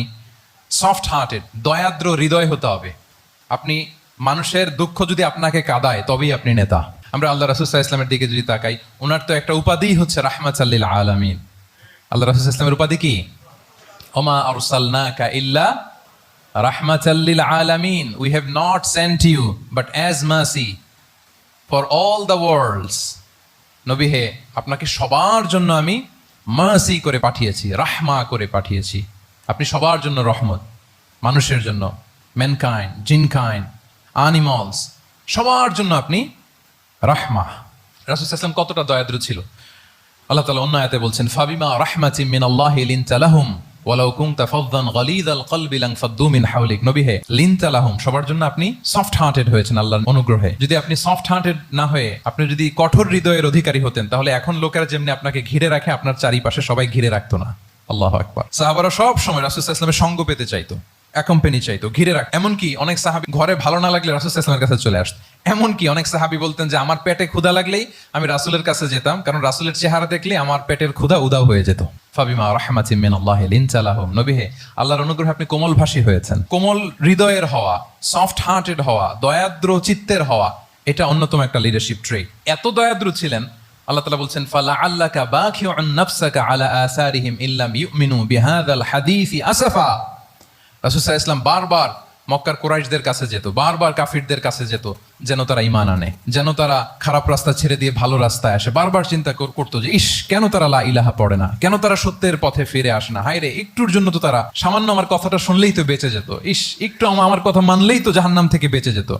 সফট হার্টেড, দয়াদ্র হৃদয় হতে হবে। আপনি মানুষের দুঃখ যদি আপনাকে কাঁদায় তবেই আপনি নেতা। আমরা আল্লাহ রাসূল সাল্লাল্লাহু আলাইহি ওয়াসাল্লামের দিকে যদি তাকাই, ওনার তো একটা উপাধি হচ্ছে রাহমাতাল লিল আলামিন। আল্লাহ রাসূল সাল্লাল্লাহু আলাইহি ওয়াসাল্লামের উপাধি কি? ওমা আরসালনাকা ইল্লা রাহমাতাল লিল আলামিন, we have not sent you but as mercy for all the worlds. নবী হে, আপনাকে সবার জন্য আমি মার্সি করে পাঠিয়েছি, রাহমা করে পাঠিয়েছি। আপনি সবার জন্য রহমত, মানুষের জন্য, ম্যানকাইন্ড, জিনকাইন্ড, অ্যানিমালস, সবার জন্য আপনি রাহমা। রাসূল সাল্লাল্লাহু আলাইহি ওয়াসাল্লাম কতটা দয়াদ্র ছিল। আল্লাহ তাআলা অন্য আয়াতে বলছেন, ফাবিমা রাহমাতিন মিনাল্লাহি লিনতা লাহুম ওয়ালাউ কুনতা ফাযযান গালিযাল কলবি লানফাদ্দু মিন হাওলিক। নবী হে, লিনতা লাহুম, সবার জন্য আপনি সফট হার্টেড হয়েছেন আল্লাহর অনুগ্রহে। যদি আপনি সফট হার্টেড না হয়ে আপনি যদি কঠোর হৃদয়ের অধিকারী হতেন, তাহলে এখন লোকেরা যেমনি আপনাকে ঘিরে রাখে, আপনার চারিপাশে সবাই ঘিরে রাখতো না। আল্লাহু আকবার। সাহাবারা সব সময় রাসূল সাল্লাল্লাহু আলাইহি ওয়াসাল্লামের সঙ্গ পেতে চাইতো, অ্যাকম্পানি চাইতো, ঘিরে রাখ। এমনকি অনেক সাহাবী ঘরে ভালো না লাগলে রাসূল সাল্লাল্লাহু আলাইহি ওয়াসাল্লামের কাছে চলে আসতো। এমনকি অনেক সাহাবী বলতেন যে আমার পেটে ক্ষুধা লাগলেই আমি রাসূলের কাছে যেতাম, কারণ রাসূলের চেহারা দেখলে আমার পেটের ক্ষুধা উধাও হয়ে যেত। ফাবিমা রাহমাতিন মিনাল্লাহি লিনতা লাহুম। নবী হে, আল্লাহর অনুগ্রহে আপনি কোমলভাষী হয়েছেন। কোমল হৃদয়ের হওয়া, সফট হার্টেড হওয়া, দয়াদ্র চিত্তের হওয়া, এটা অন্যতম একটা লিডারশিপ ট্রেট। এত দয়াদ্র ছিলেন, আল্লাহ তাআলা বলছেন, ফালাআল্লাকা বাখিউন নাফসাকা আলা আসারিহিম ইল্লাম ইউমিনু বিহাযাল হাদীসি আসাফা। রাসূল সাল্লাল্লাহু আলাইহি ওয়াসাল্লাম বারবার মক্কার কুরাইশদের কাছে যেত, বারবার কাফিরদের কাছে যেত, যেন তারা ঈমান আনে, যেন তারা খারাপ রাস্তা ছেড়ে দিয়ে ভালো রাস্তায় আসে। বারবার চিন্তা করতো যে ইস, কেন তারা লা ইলাহা পড়ে না, কেন তারা সত্যের পথে ফিরে আসে না। হায়রে, একটুর জন্য তো তারা সামান্য আমার কথাটা শুনলেই তো বেঁচে যেত, ইস একটু আমার কথা মানলেই তো জাহান্নাম থেকে বেঁচে যেত।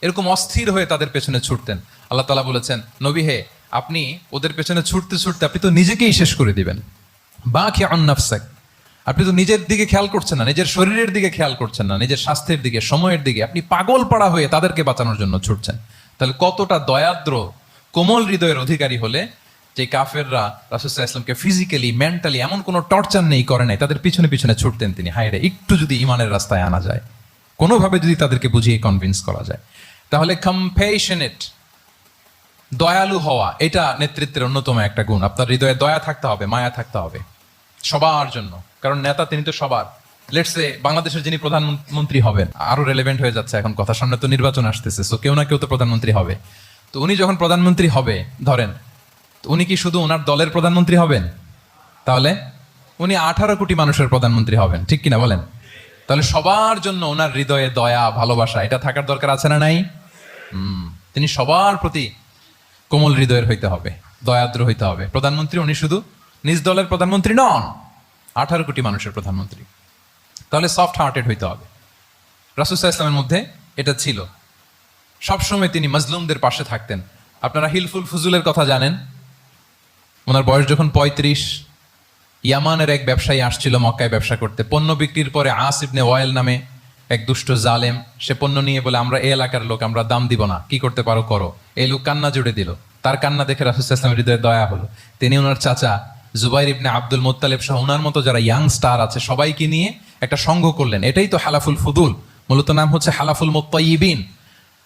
এরকম অস্থির হয়ে তাদের পেছনে ছুটতেন। আল্লাহ তাআলা বলেছেন, নবী হে, আপনি ওদের পেছনে ছুটতে ছুটতে আপনি তো নিজেকেই শেষ করে দিবেন। বাখিউন নাফসাক, আপনি তো নিজের দিকে খেয়াল করছেন না, নিজের শরীরের দিকে খেয়াল করছেন না, নিজের স্বাস্থ্যের দিকে, সময়ের দিকে। আপনি পাগল পাড়া হয়ে তাদেরকে বাঁচানোর জন্য ছুটছেন। তাহলে কতটা দয়াদ্র কোমল হৃদয়ের অধিকারী হলে যে কাফেররা রাসূল সাল্লাল্লাহু আলাইহি ওয়াসাল্লামকে ফিজিক্যালি, মেন্টালি এমন কোনো টর্চার নেই করে নাই, তাদের পিছনে পিছনে ছুটতেন তিনি। হায়রে, একটু যদি ইমানের রাস্তায় আনা যায়, কোনোভাবে যদি তাদেরকে বুঝিয়ে কনভিন্স করা যায়, তাহলে কম্প্যাশনেট, দয়ালু হওয়া, এটা নেতৃত্বের অন্যতম একটা গুণ। আপনার হৃদয়ে দয়া থাকতে হবে, মায়া থাকতে হবে সবার জন্য, কারণ নেতা তিনি তো সবার। লেটস সে বাংলাদেশের যিনি প্রধানমন্ত্রী হবেন, আরো রেলেভেন্ট হয়ে যাচ্ছে এখন কথা, সামনে তো নির্বাচন আসতেছে, সো কেউ না কেউ তো প্রধানমন্ত্রী হবে। তো উনি যখন প্রধানমন্ত্রী হবে ধরেন, তো উনি কি শুধু ওনার দলের প্রধানমন্ত্রী হবেন? তাহলে উনি 18 কোটি মানুষের প্রধানমন্ত্রী হবেন, ঠিক কিনা বলেন? তাহলে সবার জন্য ওনার হৃদয়ে দয়া, ভালোবাসা, এটা থাকার দরকার আছে না নাই? তিনি সবার প্রতি কোমল হৃদয়ের হইতে হবে, দয়াদ্র হইতে হবে। প্রধানমন্ত্রী উনি শুধু নিজ দলের প্রধানমন্ত্রী নন, 18 কোটি মানুষের প্রধানমন্ত্রী। তাহলে সফট হার্টেড হইতে হবে। রাসূল সাল্লাল্লাহু আলাইহি ওয়াসাল্লামের মধ্যে এটা ছিল। সবসময় তিনি মাজলুমদের পাশে থাকতেন। আপনারা হিলফুল ফুজুলের কথা জানেন। ওনার বয়স যখন 35, ইয়ামানের এক ব্যবসায়ী আসছিল মক্কায় ব্যবসা করতে। পণ্য বিক্রির পরে আস ইবনে ওয়াইল নামে এক দুষ্ট জালেম, সে পণ্য নিয়ে বলে, আমরা এই এলাকার লোক, আমরা দাম দিব না, কি করতে পারো করো। এই লোক কান্না জুড়ে দিল। তার কান্না দেখে রাসূল সাল্লাল্লাহু আলাইহি ওয়াসাল্লামের হৃদয়ে দয়া হলো। তিনি ওনার চাচা জুবাইর ইবনে আব্দুল মুত্তালিব সহ ওনার মতো যারা ইয়াং স্টার আছে সবাইকে নিয়ে একটা সংঘ করলেন। এটাই তো হালাফুল ফুদুল, মূলত নাম হচ্ছে হালাফুল মুত্তাইয়িবিন।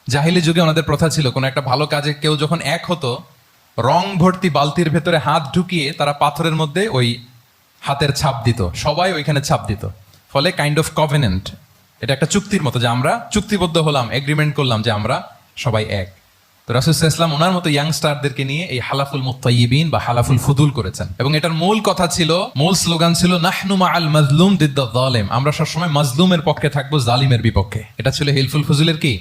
জাহিলি যুগে ওনাদের প্রথা ছিল, কোনো একটা ভালো কাজে কেউ যখন এক হতো, রং ভর্তি বালতির ভেতরে হাত ঢুকিয়ে তারা পাথরের মধ্যে ওই হাতের ছাপ দিত, সবাই ওইখানে ছাপ দিত। ফলে কাইন্ড অফ কভেনেন্ট, এটা একটা চুক্তির মতো যে আমরা চুক্তিবদ্ধ হলাম, এগ্রিমেন্ট করলাম যে আমরা সবাই এক। তো রাসূল সাল্লাল্লাহু আলাইহি ওয়াসাল্লাম ওনার মতো ইয়াংস্টারদেরকে নিয়ে এই হালাফুল মুত্তাইয়িবিন বা হালাফুল ফুদুল করেছেন, এবং এটার মূল কথা ছিল, মূল স্লোগান ছিল নাহনু মাআল মাজলুম দিদ্দায যালিম, আমরা সবসময় মাজলুমের পক্ষে থাকবো, জালিমের বিপক্ষে। এটা ছিল হিলফুল ফুজুলের কি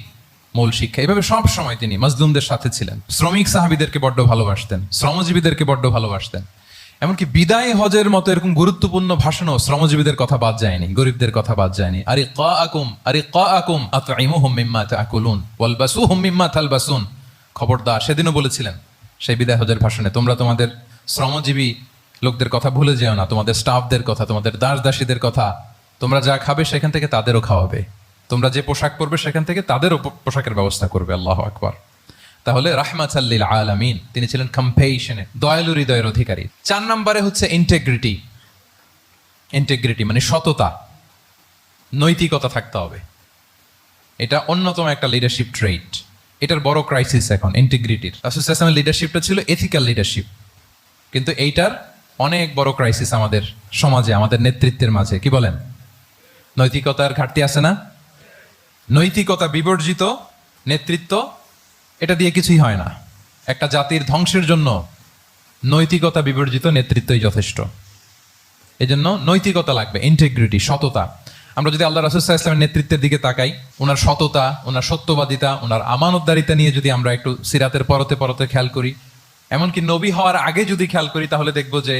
মূল শিক্ষা। এভাবে সব সময় তিনি মাজলুমদের সাথে ছিলেন। শ্রমিক সাহাবীদেরকে বড্ড ভালোবাসতেন, শ্রমজীবীদেরকে বড্ড ভালোবাসতেন। এমনকি বিদায় হজের মতো এরকম গুরুত্বপূর্ণ ভাষণও শ্রমজীবীদের কথা বাদ যায়নি, গরিবদের কথা বাদ যায়নি। আরিকাআকুম আতঈমুহুম মিম্মা তাআকুলুন ওয়ালবাসুহুম মিম্মা তালবাসুন। খবরদার, সেদিনও বলেছিলেন সেই বিদায় হজের ভাষণে, তোমরা তোমাদের শ্রমজীবী লোকদের কথা ভুলে যেও না, তোমাদের স্টাফদের কথা, তোমাদের দাস দাসীদের কথা। তোমরা যা খাবে সেখান থেকে তাদেরও খাওয়াবে, তোমরা যে পোশাক পরবে সেখান থেকে তাদেরও পোশাকের ব্যবস্থা করবে। আল্লাহু আকবার। তাহলে রাহমাতাল লিল আলামিন, তিনি ছিলেন কম্পেশনের, দয়ালু হৃদয়ের অধিকারী। 4 নম্বরে হচ্ছে ইন্টিগ্রিটি। ইন্টিগ্রিটি মানে সততা, নৈতিকতা থাকতে হবে। এটা অন্যতম একটা লিডারশিপ ট্রেট। এটার বড় ক্রাইসিস এখন ইন্টিগ্রিটির। রাসূল সাল্লাল্লাহু আলাইহি ওয়াসাল্লামের লিডারশিপটা ছিল এথিক্যাল লিডারশিপ, কিন্তু এইটার অনেক বড় ক্রাইসিস আমাদের সমাজে, আমাদের নেতৃত্বের মাঝে। কি বলেন? নৈতিকতার ঘাটতি আছে না? নৈতিকতা বিবর্জিত নেতৃত্ব, এটা দিয়ে কিছুই হয় না। একটা জাতির ধ্বংসের জন্য নৈতিকতা বিবর্জিত নেতৃত্বই যথেষ্ট। এই জন্য নৈতিকতা লাগবে, ইন্টিগ্রিটি, সততা। আমরা যদি আল্লাহ রাসূল সাল্লাল্লাহু আলাইহি ওয়াসাল্লামের নেতৃত্বের দিকে তাকাই, ওনার সততা, ওনার সত্যবাদিতা, ওনার আমানতদারিতা নিয়ে যদি আমরা একটু সিরাতের পরতে পরতে খেয়াল করি, এমনকি নবী হওয়ার আগে যদি খেয়াল করি, তাহলে দেখবো যে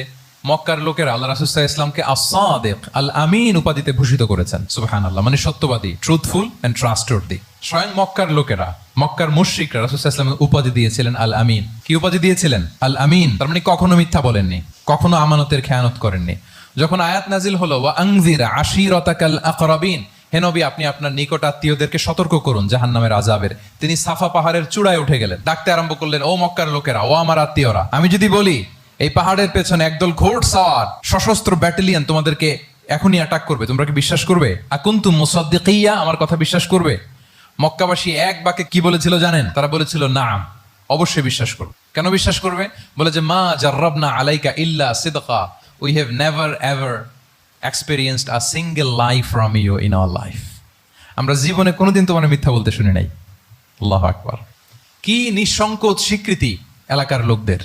মক্কার লোকেরা আল্লাহ রাসূল সাল্লাল্লাহু আলাইহি ওয়াসাল্লামকে আস-সাদিক, আল আমিন উপাধিতে ভূষিত করেছেন। সুবহানাল্লাহ, মানে সত্যবাদী, ট্রুথফুল এন্ড ট্রাস্টওয়ার্দি। স্বয়ং মক্কার লোকেরা, মক্কার মুশরিকরা রাসূল সাল্লাল্লাহু আলাইহি ওয়াসাল্লামকে উপাধি দিয়েছিলেন আল আমিন। কি উপাধি দিয়েছিলেন? আল আমিন। তার মানে কখনো মিথ্যা বলেননি, কখনো আমানতের খেয়ানত করেননি। যখন আয়াত নাজিল হলো ওয়া আনজির আশিরাতাকাল আকরাবিন, হে নবী আপনি আপনার নিকট আত্মীয়দেরকে সতর্ক করুন জাহান্নামের আযাবের, তিনি সাফা পাহাড়ের চূড়ায় উঠে গেলেন, ডাকতে আরম্ভ করলেন, ও মক্কার লোকেরা, ও আমার আত্মীয়রা, আমি যদি বলি এই পাহাড়ের পেছনে একদল ঘোড়সওয়ার সশস্ত্র ব্যাটালিয়ন তোমাদেরকে এখনই অ্যাটাক করবে, তোমরা কি বিশ্বাস করবে? আকুনতুম মুসাদ্দিকিয়া, আমার কথা বিশ্বাস করবে? মক্কাবাসী এক বাক্যে কি বলেছিল জানেন? তারা বলেছিল নাম, অবশ্যই বিশ্বাস করবে। কেন বিশ্বাস করবে? বলে যে মা জাররাবনা আলাইকা ইল্লা সিদকা, we have never ever experienced a single lie from you in our life. আমরা জীবনে কোনোদিন তোমার মিথ্যা বলতে শুনি নাই। আল্লাহু আকবার। কি নিঃসংকোচ স্বীকৃতি এলাকার লোকদের।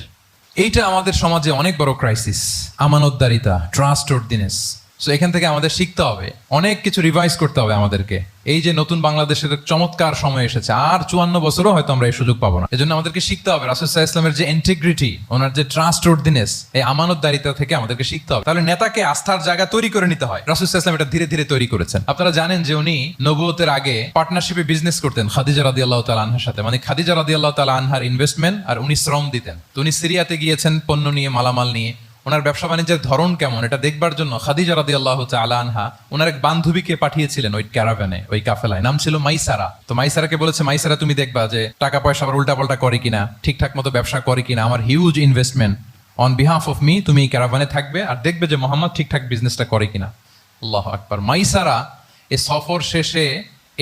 এইটা আমাদের সমাজে অনেক বড় ক্রাইসিস, আমানতদারিতা, ট্রাস্টওয়ার্দিনেস। সো এখান থেকে আমাদের শিখতে হবে, অনেক কিছু রিভাইজ করতে হবে আমাদেরকে। এই যে নতুন বাংলাদেশের চমৎকার সময় এসেছে, আর 54 বছরও হয়তো আমরা এই সুযোগ পাবো না। এজন্য আমাদেরকে শিখতে হবে রাসূল সাল্লাল্লাহু আলাইহি ওয়াসাল্লামের যে ইন্টিগ্রিটি, ওনার যে ট্রাস্টওয়ার্দিনেস, এই আমানতদারিতা থেকে আমাদেরকে শিখতে হবে। তাহলে নেতাকে আস্থার জায়গা তৈরি করে নিতে হয়। রাসূল সাল্লাল্লাহু আলাইহি ওয়াসাল্লাম এটা ধীরে ধীরে তৈরি করেছেন। আপনারা জানেন যে উনি নবুয়তের আগে পার্টনারশিপে বিজনেস করতেন খাদিজা রাদিয়াল্লাহু তাআলা আনহার সাথে, মানে খাদিজা রাদিয়াল্লাহু তাআলা আনহার ইনভেস্টমেন্ট আর উনি শ্রম দিতেন। তো উনি সিরিয়াতে গিয়েছেন পণ্য নিয়ে, মালামাল নিয়ে। ওনার ব্যবসা বাণিজ্যের ধরন কেমন এটা দেখবার জন্য খাদিজা রাদিয়াল্লাহু তাআলা আনহা ওনার এক বান্ধবীকে পাঠিয়েছিলেন ওই ক্যারাভ্যানে, ওই কাফেলায়। নাম ছিল মাইসারা। তো মাইসারাকে বলেছে, মাইসারা তুমি দেখবা যে টাকা পয়সা আবার উল্টাপাল্টা করে কিনা, ঠিকঠাক মতো ব্যবসা করে কিনা, আমার huge investment, on behalf of me তুমি ক্যারাভ্যানে থাকবে আর দেখবে যে মোহাম্মদ ঠিকঠাক বিজনেসটা করে কিনা। আল্লাহু আকবার। মাইসারা এই সফর শেষে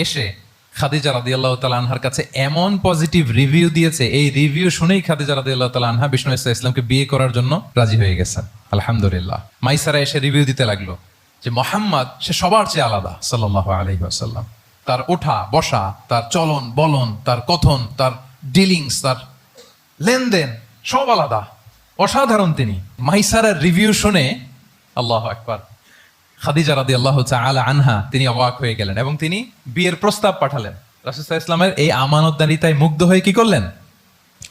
এসে খাদিজা রাদিয়াল্লাহু তাআলা আনহার কাছে এমন পজিটিভ রিভিউ দিয়েছে, এই রিভিউ শুনেই খাদিজা রাদিয়াল্লাহু তাআলা আনহা বিষ্ণু ইসলামকে বিয়ে করার জন্য রাজি হয়ে গেছেন। আলহামদুলিল্লাহ। মাইসারা এসে রিভিউ দিতে লাগলো যে মোহাম্মদ সে সবার চেয়ে আলাদা সাল্লাল্লাহু আলাইহি ওয়াসাল্লাম। তার ওঠা বসা, তার চলন বলন, তার কথন, তার ডিলিংস, তার লেনদেন সব আলাদা, অসাধারণ তিনি। মাইসারার রিভিউ শুনে আল্লাহু আকবার, খাদিজা রাদিয়াল্লাহু তাআলা আনহা তিনি অবাক হয়ে গেলেন এবং তিনি বিয়ের প্রস্তাব পাঠালেন। রাসূল সাল্লাল্লাহু আলাইহি ওয়াসাল্লামের এই আমানতদারিতায় মুগ্ধ হয়ে কি করলেন?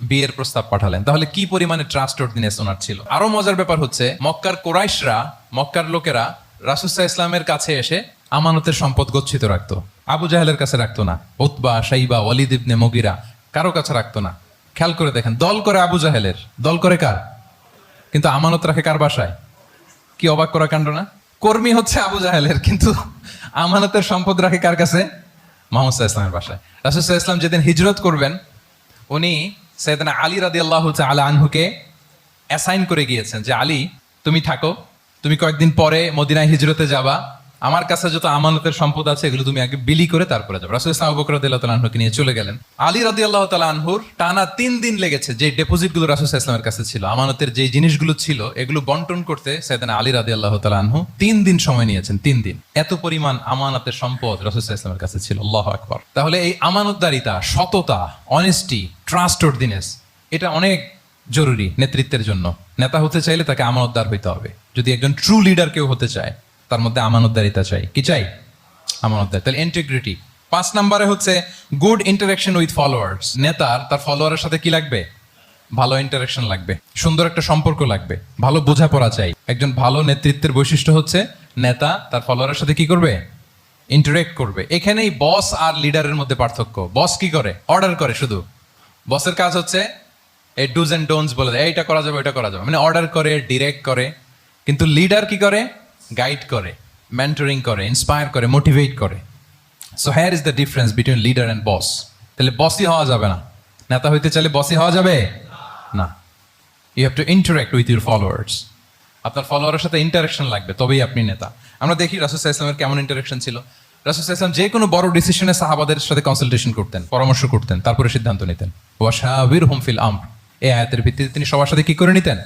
বিয়ের প্রস্তাব পাঠালেন। তাহলে কি পরিমাণে ট্রাস্টওয়ার্দিনেস ওনার ছিল। আরো মজার ব্যাপার হচ্ছে, মক্কার কুরাইশরা, মক্কার লোকেরা রাসূল সাল্লাল্লাহু আলাইহি ওয়াসাল্লামের কাছে এসে আমানতের সম্পদ গচ্ছিত রাখতো। আবু জাহেলের কাছে রাখতো না, উতবা, শাইবা, ওয়ালিদ ইবনে মুগিরা কারো কাছে রাখতো না। খেয়াল করে দেখেন, দল করে আবু জাহেলের, দল করে কার, কিন্তু আমানত রাখে কার বাসায়? কি অবাক করা কাণ্ড না? কর্মী হচ্ছে আবু জাহেলের, কিন্তু আমানতের সম্পদ রাখে কার কাছে? মুহাম্মদ সাল্লাল্লাহু আলাইহি ওয়াসাল্লামের বাসায়। রাসূল সাল্লাল্লাহু আলাইহি ওয়াসাল্লাম যেদিন হিজরত করবেন, উনি সাইয়েদনা আলী রাদিয়াল্লাহু তাআলা আনহুকে অ্যাসাইন করে গিয়েছেন যে আলী তুমি থাকো, তুমি কয়েকদিন পরে মদিনায় হিজরতে যাবা, আমার কাছে যত আমানতের সম্পদ আছে এগুলো তুমি আগে বিলি করে তারপরে যাবে। রাসূল সাল্লাল্লাহু আবু বকর রাদিয়াল্লাহু তাআলা আনহুকে নিয়ে চলে গেলেন। আলী রাদিয়াল্লাহু তাআলা আনহুর টানা 3 দিন লেগেছে যে ডেপোজিট গুলো রাসূল সাল্লাল্লাহু আলাইহি ওয়াসাল্লামের কাছে ছিল, আমানতের যে জিনিসগুলো ছিল এগুলো বন্টন করতে সাইয়েদনা আলী রাদিয়াল্লাহু তাআলা আনহু 3 দিন সময় নিয়েছেন। 3 দিন, এত পরিমাণ আমানতের সম্পদ রাসূল সাল্লাল্লাহু আলাইহি ওয়াসাল্লামের কাছে ছিল। আল্লাহু আকবার। তাহলে এই আমানতদারিতা, সততা, অনেস্টি, ট্রাস্টওয়ার্দিনেস, এটা অনেক জরুরি নেতৃত্বের জন্য। নেতা হতে চাইলে তাকে আমানতদার হইতে হবে। যদি একজন ট্রু লিডার কেউ হতে চায় তার মধ্যে আমানতদারিতা চাই। কি চাই? আমানতদার। তাহলে ইন্টিগ্রিটি। 5 নম্বরে হচ্ছে গুড ইন্টারাকশন উইথ ফলোয়ার্স। নেতার তার ফলোয়ারের সাথে কি লাগবে? ভালো ইন্টারাকশন লাগবে, সুন্দর একটা সম্পর্ক লাগবে, ভালো বোঝাপড়া চাই। একজন ভালো নেতৃত্বের বৈশিষ্ট্য হচ্ছে নেতা তার ফলোয়ারের সাথে কি করবে? ইন্টারেক্ট করবে। এখানেই বস আর লিডারের মধ্যে পার্থক্য। বস কি করে? অর্ডার করে শুধু। বসের কাজ হচ্ছে এই ডুজ এন্ড ডোন্টস বলে দেয়, এইটা করা যাবে, ওইটা করা যাবে, মানে অর্ডার করে, ডিরেক্ট করে। কিন্তু লিডার কি করে? গাইড করে, মেন্টরিং করে, ইন্সপায়ার করে, মোটিভেট করে। So here is the difference between leader and boss. তাহলে বসই হওয়া যাবে না। নেতা হইতে চাইলে বসই হওয়া যাবে না। You have to interact with your followers. আপনার ফলোয়ারের সাথে ইন্টারাকশন লাগবে, তবেই আপনি নেতা। আমরা দেখি রাসূল সাল্লাল্লাহু আলাইহি ওয়াসাল্লামের কেমন ইন্টারাকশন ছিল। রাসূল সাল্লাল্লাহু আলাইহি ওয়াসাল্লাম যে কোনো বড় ডিসিশনে সাহাবাদের সাথে কনসালটেশন করতেন, পরামর্শ করতেন, তারপরে সিদ্ধান্ত নিতেন। ওয়াশাবিরহুম ফিল আমর, এই আয়াতের ভিত্তিতে তিনি সবার সাথে কি করে নিতেন?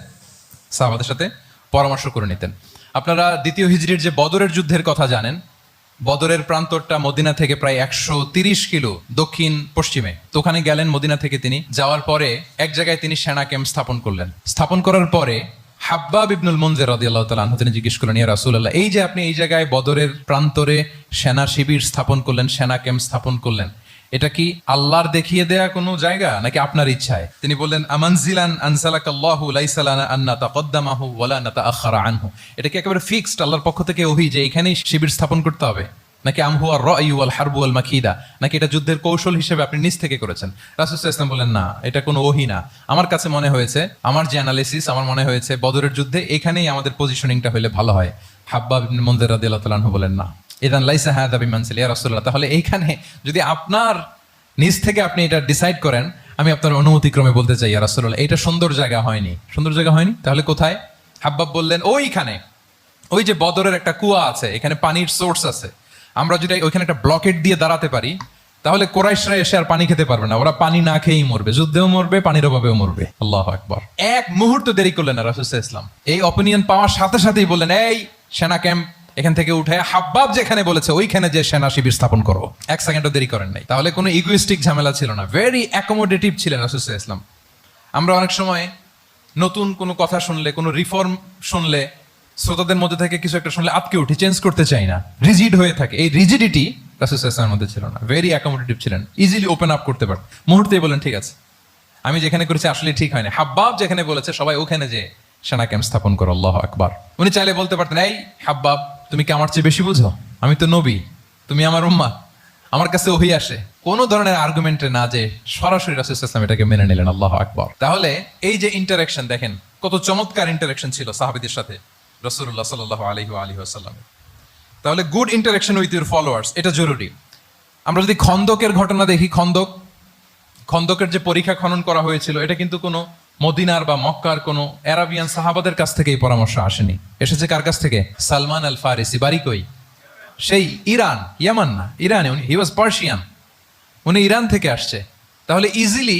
সাহাবাদের সাথে পরামর্শ করে নিতেন। আপনারা দ্বিতীয় হিজরির যে বদরের যুদ্ধের কথা জানেন। বদরের প্রান্তরটা মদিনা থেকে প্রায় 130 কিলো দক্ষিণ পশ্চিমে। তো ওখানে গেলেন মদিনা থেকে। তিনি যাওয়ার পরে এক জায়গায় তিনি সেনা ক্যাম্প স্থাপন করলেন। স্থাপন করার পরে হাব্বাব ইবনুল মুনজির রাদিয়াল্লাহু তাআলা আনহু তিনি জিজ্ঞেস করলেন, ইয়া রাসূলুল্লাহ, এই যে আপনি এই জায়গায় বদরের প্রান্তরে সেনা শিবির স্থাপন করলেন, সেনা ক্যাম্প স্থাপন করলেন, এটা কি আল্লাহর দেখিয়ে দেয়া কোনো জায়গা নাকি আপনার ইচ্ছায়? তিনি বললেন, আমানজিলান আনসালাকাল্লাহু লাইসা লানা আন নাতাকদ্দামাহু ওয়ালা নাতাআখারা আনহু। এটা কি একেবারে ফিক্সড আল্লাহর পক্ষ থেকে ওহী যে এখানেই শিবির স্থাপন করতে হবে, নাকি আমহু আর রায়ু ওয়াল হারবু ওয়াল মাকিদা, নাকি এটা যুদ্ধের কৌশল হিসেবে আপনি নিজ থেকে করেছেন? রাসূল সাল্লাল্লাহু আলাইহি ওয়াসাল্লাম বললেন, না, এটা কোনো ওহী না। আমার কাছে মনে হয়েছে, আমার যে অ্যানালিসিস, আমার মনে হয়েছে বদরের যুদ্ধে এখানেই আমাদের পজিশনিংটা হলে ভালো হয়। হাব্বাব ইবনে মুনজির রাদিয়াল্লাহু তাআলা আনহু বলেন, না, ইদান লাইসা হাযা বিমানসিল ইয়া রাসূলুল্লাহ। তাহলে এইখানে যদি আপনার নিজ থেকে আপনি এটা ডিসাইড করেন, আমি আপনার অনুমতিক্রমে বলতে চাই ইয়া রাসূলুল্লাহ, এটা সুন্দর জায়গা হয়নি। সুন্দর জায়গা হয়নি? তাহলে কোথায়? হাব্বাব বললেন, ওইখানে, ওই যে বদরের একটা কুয়া আছে, এখানে পানির সোর্স আছে। আমরা যদি ওইখানে একটা ব্লকেট দিয়ে দাঁড়াতে পারি, তাহলে কোরাইশরা এসে আর পানি খেতে পারবে না। ওরা পানি না খেয়েই মরবে, যুদ্ধেও মরবে, পানির অভাবেও মরবে। আল্লাহু আকবার। এক মুহূর্ত দেরি করলেন না রাসূল সাল্লাল্লাহু আলাইহি ওয়াসাল্লাম। এই অপিনিয়ন পাওয়ার সাথে সাথেই বললেন, এই সেনা ক্যাম্প এখান থেকে উঠে হাব্বাব যেখানে বলেছে ওইখানে যে সেনা শিবির স্থাপন করো। 1 সেকেন্ডও দেরি করেন নাই। তাহলে কোনো ইগোইস্টিক ঝামেলা ছিল না। ভেরি অ্যাকোমোডেটিভ ছিলেন রাসূল সাল্লাল্লাহু আলাইহি ওয়াসাল্লাম। আমরা অনেক সময় নতুন কোনো কথা শুনলে, কোনো রিফর্ম শুনলে, শ্রোতাদের মধ্যে থেকে কিছু একটা শুনলে আটকে উঠি, চেঞ্জ করতে চাই না, রিজিড হয়ে থাকে। এই রিজিডিটি রাসূল সাল্লাল্লাহু আলাইহি ওয়াসাল্লামের মধ্যে ছিল না। ভেরি অ্যাকোমোডেটিভ ছিলেন, ইজিলি ওপেন আপ করতে পারেন। মুহূর্তেই বলেন, ঠিক আছে, আমি যেখানে করেছি আসলে ঠিক হয় না। হাব্বাব যেখানে বলেছে সবাই ওখানে যে সেনা ক্যাম্প স্থাপন করো। আল্লাহু আকবার। উনি চাইলে বলতে পারতেন, এই হাব্বাব, তুমি কি আমার চেয়ে বেশি বুঝো? আমি তো নবী, তুমি আমার উম্মাহ, আমার কাছে ওহী আসে। কোনো ধরনের আর্গুমেন্টে না যে সরাসরি রাসূল সাল্লাল্লাহু আলাইহি ওয়াসাল্লাম এটাকে মেনে নিলেন। আল্লাহু আকবার। তাহলে এই যে ইন্টারাকশন, দেখেন কত চমৎকার ইন্টারাকশন ছিল সাহাবীদের সাথে রাসূলুল্লাহ সাল্লাল্লাহু আলাইহি ওয়া আলিহি ওয়াসাল্লাম। তাহলে good interaction with your followers, এটা জরুরি। আমরা যদি খন্দকের ঘটনা দেখি, খন্দকের যে পরীক্ষা খনন করা হয়েছিল, এটা কিন্তু কোনো মদিনার বা মক্কার কোনো আরাবিয়ান সাহাবাদের কাছ থেকে এই পরামর্শ আসেনি। এসেছে কার কাছ থেকে? সালমান আল ফারিসি। বাড়ি কই? সেই ইরান, ইয়ামান না, ইরানে। হি ওয়াজ পার্সিয়ান, উনি ইরান থেকে আসছে। তাহলে ইজিলি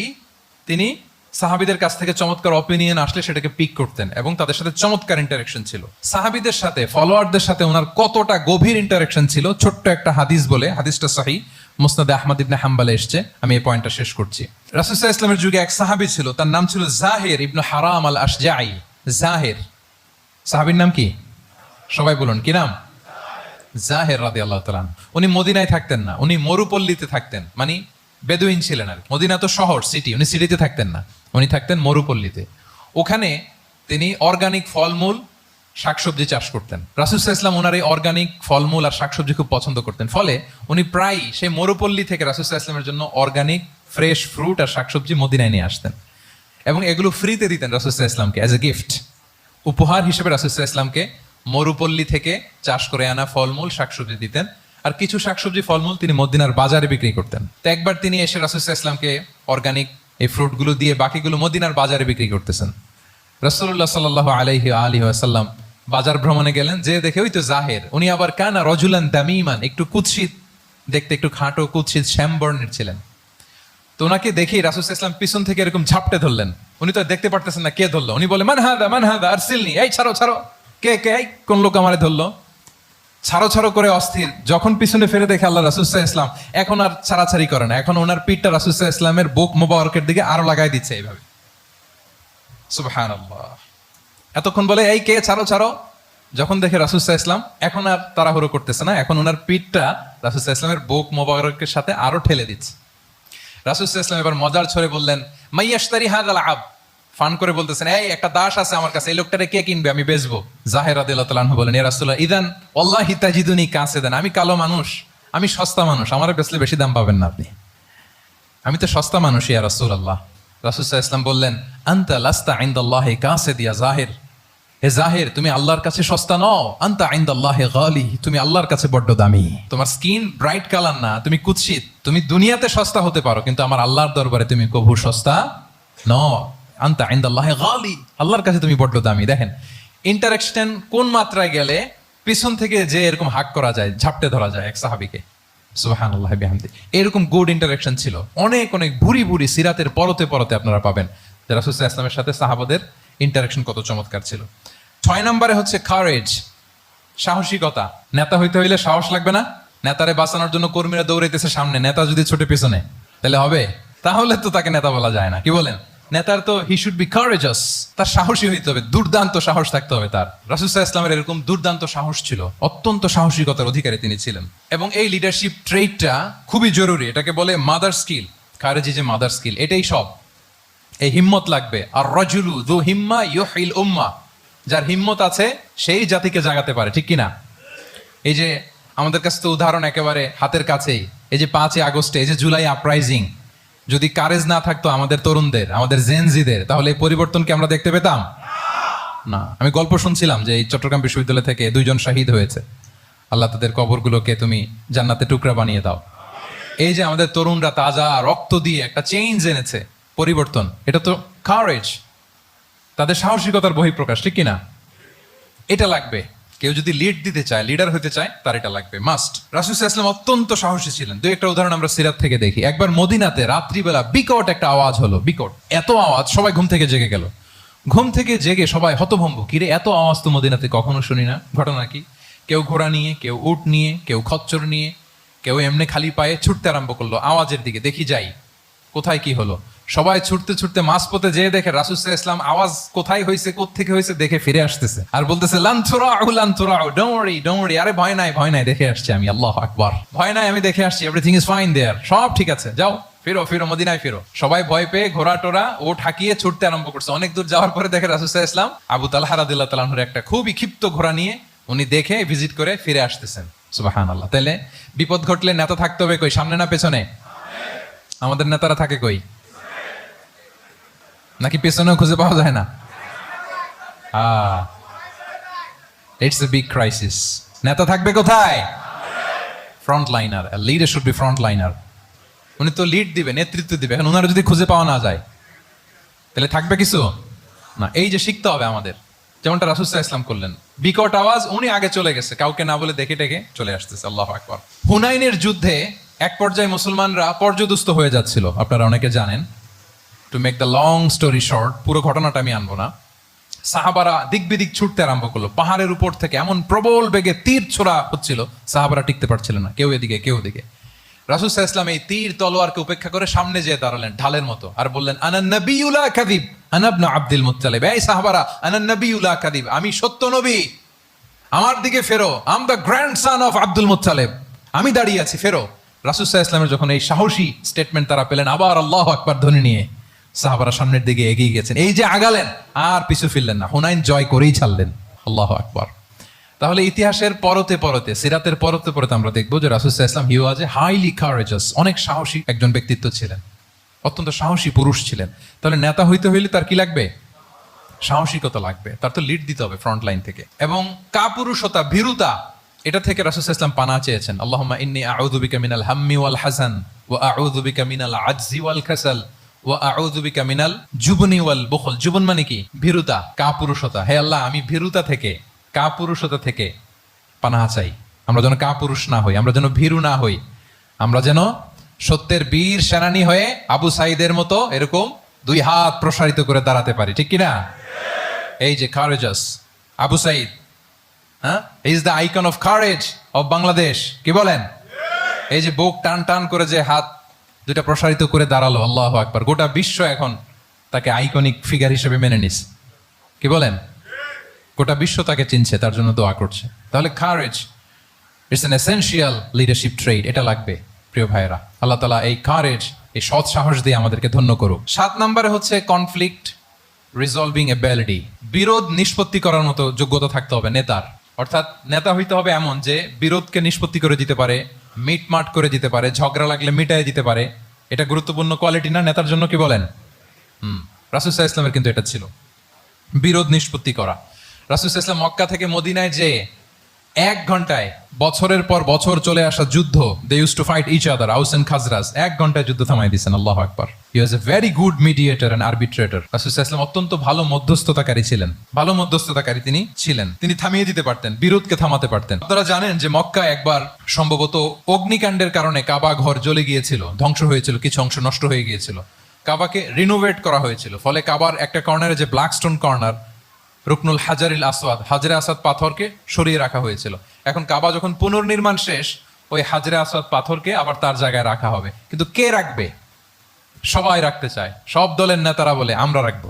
তিনি সাহাবীদের কাছ থেকে চমৎকার অপিনিয়ন আসলে সেটাকে পিক করতেন এবং তাদের সাথে চমৎকার ইন্টারাকশন ছিল। সাহাবীদের সাথে, ফলোয়ারদের সাথে ওনার কতটা গভীর ইন্টারাকশন ছিল, ছোট্ট একটা হাদিস বলে, হাদিসটা সহিহ, মুসনাদে আহমদ ইবনে হাম্বলে এসেছে। আমি এই পয়েন্টটা শেষ করছি। রাসূল সাল্লাল্লাহু আলাইহি ওয়াসাল্লামের যুগে এক সাহাবী ছিল, তার নাম ছিল জাহির ইবনে হারাম আল আশজাঈ। জাহির, সাহাবীর নাম কি? সবাই বলুন, কি নাম? জাহির রাদিয়াল্লাহু তাআলা। উনি মদিনায় থাকতেন না, উনি মরুপল্লীতে থাকতেন, মানে বেদুইন ছিলেন আর কি। মদিনা তো শহর, সিটি, উনি সিটিতে থাকতেন না, উনি থাকতেন মরুপল্লীতে। ওখানে তিনি অর্গানিক ফলমূল, শাকসবজি চাষ করতেন। রাসূল সাল্লাল্লাহু আলাইহি ওয়াসাল্লাম ওনার এই অর্গানিক ফলমূল আর শাকসবজি খুব পছন্দ করতেন। ফলে উনি প্রায় সেই মরুপল্লী থেকে রাসূল সাল্লাল্লাহু আলাইহি ওয়াসাল্লামের জন্য অর্গানিক ফ্রেশ ফ্রুট আর শাকসবজি মদিনায় নিয়ে আসতেন এবং এগুলো ফ্রিতে দিতেন রাসূল সাল্লাল্লাহু আলাইহি ওয়াসাল্লামকে অ্যাজ এ গিফট। উপহার হিসেবে রাসূল সাল্লাল্লাহু আলাইহি ওয়াসাল্লামকে মরুপল্লী থেকে চাষ করে আনা ফলমূল শাকসবজি দিতেন। আর কিছু শাকসবজি ফলমূল তিনি মদিনার বাজারে বিক্রি করতেন। তো একবার তিনি এসে রাসূল সাল্লাল্লাহু আলাইহি ওয়াসাল্লামকে অর্গানিক এই ফ্রুটগুলো দিয়ে বাকিগুলো মদিনার বাজারে বিক্রি করতেছেন। রাসূলুল্লাহ সাল্লাল্লাহু আলাইহি ওয়া আলিহি ওয়াসাল্লাম বাজার ভ্রমণে গেলেন, যে দেখে ওই তো জাহের, উনি আবার কানা রজুলান দামিমান, একটু কুৎসিত দেখতে, একটু খাঁটো কুৎসিত শ্যামবর্ণের ছিলেন। তো ওনাকে দেখেই রাসূল সাল্লাল্লাহু আলাইহি ওয়াসাল্লাম পিছন থেকে এরকম ঝাপটে ধরলেন। উনি তো দেখতে পারতেছেন না কে ধরলো। উনি বলে মান হাদা আরসিলনি, এই ছাড়ো ছাড়ো, কে কে, এই কোন লোক আমারে ধরলো, ছাড়ো ছাড়ো করে অস্থির। যখন পিছনে ফিরে দেখে আল্লাহ রাসূল সাল্লাল্লাহু আলাইহি ওয়াসাল্লাম, এখন আর ছাড়াছাড়ি করে না, এখন ওনার পিঠটা রাসূল সাল্লাল্লাহু আলাইহি ওয়াসাল্লামের বুক মোবারকের দিকে আরো লাগাই দিচ্ছে এইভাবে। সুবহানাল্লাহ। এতক্ষণ বলে এই কে, ছাড়ো ছাড়ো, যখন দেখে রাসূল সাল্লাল্লাহু আলাইহি ওয়াসাল্লাম এখন আর তাড়াহুড়ো করতেছে না, এখন ওনার পিঠটা রাসূল সাল্লাল্লাহু আলাইহি ওয়াসাল্লামের বুক মোবারকের সাথে আরো ঠেলে দিচ্ছে। রাসূল সাল্লাল্লাহু আলাইহি ওয়াসাল্লাম এবার মজার ছড়ে বললেন, মাইয়াশতারি হাযাল আব, ফান করে বলতেছেন, এই একটা দাস আছে আমার কাছে, এই লোকটারে কে কিনবে, আমি বেচবো। জাহের রাদিয়াল্লাহু তাআলা আনহু বলেন, ইয়া রাসূলুল্লাহ ইদান ওয়াল্লাহি তাজিদুনি কাসিদান, আমি কালো মানুষ, আমি সস্তা মানুষ, আমারে বেচলে বেশি দাম পাবেন না আপনি, আমি তো সস্তা মানুষ ইয়া রাসূলুল্লাহ। রাসূল সাল্লাল্লাহু আলাইহি ওয়াসাল্লাম বললেন, আনতা লাস্তা ইনদাল্লাহি কাসিদ ইয়া জাহির, হে জাহির তুমি আল্লাহর কাছে সস্তা নও, আনতা ইনদাল্লাহি গালি, তুমি আল্লাহর কাছে বড্ড দামি। তোমার স্কিন ব্রাইট কালার না, তুমি কুৎসিত, তুমি দুনিয়াতে সস্তা হতে পারো, কিন্তু আমার আল্লাহর দরবারে তুমি কবু সস্তা নও। আনতা ইনদাল্লাহি গালি, আল্লাহর কাছে তুমি বড্ড দামি। দেখেন ইন্টারেকশন কোন মাত্রায় গেলে পিছন থেকে যে এরকম হাক করা যায়, ঝাপটে ধরা যায় এক সাহাবীকে, সুবহানাল্লাহি বিহামদি। এরকম গুড ইন্টারেকশন ছিল অনেক অনেক, ভুরি ভুরি সিরাতের পরতে পরতে আপনারা পাবেন যে রাসূল সাল্লাল্লাহু আলাইহি ওয়াসাল্লামের সাথে সাহাবাদের ইন্টারেকশন কত চমৎকার ছিল। 6 নম্বরে হচ্ছে কারেজ, সাহসিকতা। নেতা হইতে হইলে সাহস লাগবে না? নেতারে বাঁচানোর জন্য কর্মীরা দৌড়াইতেছে সামনে, নেতা যদি ছোটে পিছনে, তাহলে হবে? তাহলে তো তাকে নেতা বলা যায় না, কি বলেন? নেতার তো হি শুড বি কারেজাস, তার সাহসী হইতে হবে, দুর্দান্ত সাহস থাকতে হবে তার। রাসূল সাল্লাল্লাহু আলাইহি ওয়াসাল্লামের এরকম দুর্দান্ত সাহস ছিল, অত্যন্ত সাহসিকতার অধিকারী তিনি ছিলেন। এবং এই লিডারশিপ ট্রেটটা খুবই জরুরি, এটাকে বলে মাদার স্কিল। কারেজি যে মাদার স্কিল, এটাই সব। এই হিম্মত লাগবে। আর রাজুলু যু হিম্মা ইউহিল উম্মাহ, যার হিম্মত আছে সেই জাতিকে জাগাতে পারে, ঠিক কিনা? এই যে আমাদের কাছে তো উদাহরণ একেবারে হাতের কাছেই, এই যে 5 আগস্টে, এই যে জুলাই আপরাইজিং, যদি কারেজ না থাকতো আমাদের তরুণদের, আমাদের জেনজিদের, তাহলে এই পরিবর্তন কি আমরা দেখতে পেতাম না। আমি গল্প শুনছিলাম যে এই চট্টগ্রাম বিশ্ববিদ্যালয় থেকে 2 জন শহীদ হয়েছে, আল্লাহ তাদের কবরগুলোকে তুমি জান্নাতে টুকরা বানিয়ে দাও। এই যে আমাদের তরুণরা তাজা রক্ত দিয়ে একটা চেঞ্জ এনেছে, পরিবর্তন, এটা তো কারেজ, তাদের সাহসিকতার বহিঃপ্রকাশ, ঠিক কিনা? এটা লাগবে। কেউ যদি লিড দিতে চায়, লিডার হতে চায়, তার এটা লাগবে, মাস্ট। রাসূল সাল্লাল্লাহু আলাইহি ওয়াসাল্লাম অত্যন্ত সাহসী ছিলেন। দুই একটা উদাহরণ আমরা সিরাত থেকে দেখি। একবার মদিনাতে রাত্রিবেলা বিকট একটা আওয়াজ হলো, বিকট এত আওয়াজ, সবাই ঘুম থেকে জেগে গেল। ঘুম থেকে জেগে সবাই হতভম্ব, কিরে এত আওয়াজ তো মদিনাতে কখনো শুনি না। ঘটনা কি? কেউ ঘোড়া নিয়ে, কেউ উট নিয়ে, কেউ খচ্চর নিয়ে, কেউ এমনি খালি পায়ে ছুটতে আরম্ভ করলো আওয়াজের দিকে, দেখি যাই কোথায় কি হলো। সবাই ছুটতে ছুটতে মাঝপথে যেয়ে দেখে রাসূল সাল্লাল্লাহু আলাইহি ওয়াসাল্লাম আওয়াজ কোথায় হয়েছে, কোত্থেকে হয়েছে দেখে ফিরে আসতেছে, আর বলতেছে লান তুরাউ, ডোন্ট ওয়ারি, আরে ভয় নাই ভয় নাই, দেখে আসছি আমি, আল্লাহু আকবার, ভয় নাই, আমি দেখে আসছি, এভরিথিং ইজ ফাইন দেয়ার, সব ঠিক আছে, যাও ফিরো ফিরো মদিনায় ফিরো। সবাই ভয় পেয়ে ঘোড়া টোরা ও ঠাকিয়ে ছুটতে আরম্ভ করছে। অনেক দূর যাওয়ার পরে দেখে রাসূল সাল্লাল্লাহু আলাইহি ওয়াসাল্লাম আবু তালহা রাদিয়াল্লাহু তাআলা আনহুর একটা খুবই ক্ষিপ্ত ঘোড়া নিয়ে উনি দেখে ভিজিট করে ফিরে আসতেছেন। সুবহানাল্লাহ। তাহলে বিপদ ঘটলে নেতা থাকতে হবে কই? সামনে না পেছনে? আমাদের নেতারা থাকে কই? নাকি পেছনেও খুঁজে পাওয়া যায় না? It's a big crisis. নেতা থাকবে কোথায়? Front liner. Leader should be front liner. উনি তো লিড দিবে, নেতৃত্ব দিবে। এখন ওনারা যদি খুঁজে পাওয়া না যায়, তাহলে থাকবে কিছু না। এই যে শিখতে হবে আমাদের, যেমনটা রাসূল সাল্লাল্লাহু আলাইহি ওয়াসাল্লাম করলেন। বিকট আওয়াজ, উনি আগে চলে গেছে, কাউকে না বলে দেখে টেকে চলে আসতেছে। আল্লাহু আকবার। হুনাইনের যুদ্ধে এক পর্যায়ে মুসলমানরা পর্যদুস্ত হয়ে যাচ্ছিল, আপনারা অনেকে জানেন। To make the long story short, পুরো ঘটনাটা আমি আনবো না। সাহাবারা দিক বিদিক ছুটতে আরম্ভ করলো, পাহাড়ের উপর থেকে এমন প্রবল বেগে তীর ছোড়া হচ্ছিল, সাহাবারা টিকতে পারছিলেন না, কেউ এদিকে কেউ ওদিকে। রাসূল সাল্লাল্লাহু আলাইহি ওয়াসাল্লাম এই তীর তলোয়ারকে উপেক্ষা করে সামনে যেয়ে দাঁড়ালেন ঢালের মতো, আর বললেন আনা নবিয়্যু লা কাযিব, আনা ইবনু আব্দুল মুত্তালিব। এই সাহাবারা, আনা নবিয়্যু লা কাযিব, আমি সত্য নবী, আমার দিকে ফেরো, I am the grandson of Abdul Muttalib, আমি দাঁড়িয়ে আছি, ফেরো। রাসূল সাল্লাল্লাহু আলাইহি ওয়াসাল্লামের যখন এই সাহসী স্টেটমেন্ট তারা পেলেন, আবার আল্লাহু আকবার ধ্বনি নিয়ে সাহাবারা সামনের দিকে এগিয়ে গেছেন। এই যে আগালেন, আর পিছু ফিরলেন না, হুনাইন জয় করেই ছাড়লেন। আল্লাহু আকবার। তাহলে ইতিহাসের পরতে পরতে, সিরাতের পরতে পরতে আমরা দেখবো যে রাসূল সাল্লাল্লাহু আলাইহি ওয়াসাল্লাম হি ওয়াজ এ হাইলি কারেজাস, অনেক সাহসী একজন ব্যক্তিত্ব ছিলেন, অত্যন্ত সাহসী পুরুষ ছিলেন। তাহলে নেতা হইতে হইলে তার কি লাগবে? সাহসিকতা লাগবে, তার তো লিড দিতে হবে ফ্রন্ট লাইন থেকে। এবং কাপুরুষতা, ভীরুতা, এটা থেকে রাসূল সাল্লাল্লাহু আলাইহি ওয়াসাল্লাম পানাহ চেয়েছেন। আল্লাহুম্মা ইন্নী আউযু বিকা মিনাল হাম্মি ওয়াল হাযান ওয়া আউযু বিকা মিনাল আজজি ওয়াল কাসাল ওয়া আউযু বিকা মিনাল জুবনি ওয়াল বুখল। জুবন মানে কি? ভীরুতা, কাপুরুষতা। হে আল্লাহ, আমি ভীরুতা থেকে, কাপুরুষতা থেকে পানাহ চাই। আমরা যেন কাপুরুষ না হই, আমরা যেন ভীরু না হই, আমরা যেন সত্যের বীর সেনানী হয়ে আবু সাঈদের মতো এরকম দুই হাত প্রসারিত করে দাঁড়াতে পারি, ঠিক কিনা? এই যে কারেজাস আবু সাঈদ, হ্যাঁ, is the icon of courage of Bangladesh, কি বলেন? এই যে বুক টান টান করে যে হাত দুইটা প্রসারিত করে দাঁড়ালো, আল্লাহু আকবার। গোটা বিশ্ব এখন তাকে আইকনিক ফিগার হিসেবে মেনে নিস, কি বলেন? গোটা বিশ্ব তাকে চিনছে, তার জন্য দোয়া করছে। তাহলে courage it's an essential leadership trade, এটা লাগবে প্রিয় ভাইয়েরা। আল্লাহ তাআলা এই কারেজ, এই সৎ সাহস দিয়ে আমাদেরকে ধন্য করুক। 7 নম্বরে হচ্ছে কনফ্লিক্ট রিজলভিং এবিলিটি। বিরোধ নিষ্পত্তি করার মতো যোগ্যতা থাকতে হবে নেতার। অর্থাৎ নেতা হইতে হবে এমন যে বিরোধকে নিষ্পত্তি করে দিতে পারে, মিটমাট করে দিতে পারে, ঝগড়া লাগলে মিটাই দিতে পারে। এটা গুরুত্বপূর্ণ কোয়ালিটি না নেতার জন্য, কি বলেন? রাসূল সাল্লাল্লাহু আলাইহি ওয়াসাল্লামের কিন্তু এটা ছিল, বিরোধ নিষ্পত্তি করা। রাসূল সাল্লাল্লাহু আলাইহি ওয়াসাল্লাম মক্কা থেকে মদিনায় যে 1 ঘন্টায় বছরের পর বছর চলে আসা যুদ্ধ, they use to fight each other, Aus and Khazraj, 1 ঘন্টায় যুদ্ধ থামাই দিয়েছেন। আল্লাহু আকবার। He was a very good mediator and arbitrator. রাসূল সাল্লাল্লাহু আলাইহি ওয়াসাল্লাম অত্যন্ত ভালো মধ্যস্থতাকারী ছিলেন, ভালো মধ্যস্থতাকারী তিনি ছিলেন। তিনি থামিয়ে দিতে পারতেন, বিরোধকে থামাতে পারতেন। আপনারা জানেন যে মক্কা একবার সম্ভবত অগ্নিকাণ্ডের কারণে কাবা ঘর জ্বলে গিয়েছিল, ধ্বংস হয়েছিল, কিছু অংশ নষ্ট হয়ে গিয়েছিল। কাবাকে রিনোভেট করা হয়েছিল, ফলে কাবার একটা কর্নারে যে ব্ল্যাক স্টোন কর্নার, রুকনুল হাজারিল আসওয়াদ, হাজরে আসওয়াদ পাথরকে সরিয়ে রাখা হয়েছিল। এখন কাবা যখন পুনর্নির্মাণ শেষ, ওই হাজরে আসওয়াদ পাথরকে আবার তার জায়গায় রাখা হবে। কিন্তু কে রাখবে? সবাই রাখতে চায়, সব দলের নেতারা বলে আমরা রাখবো।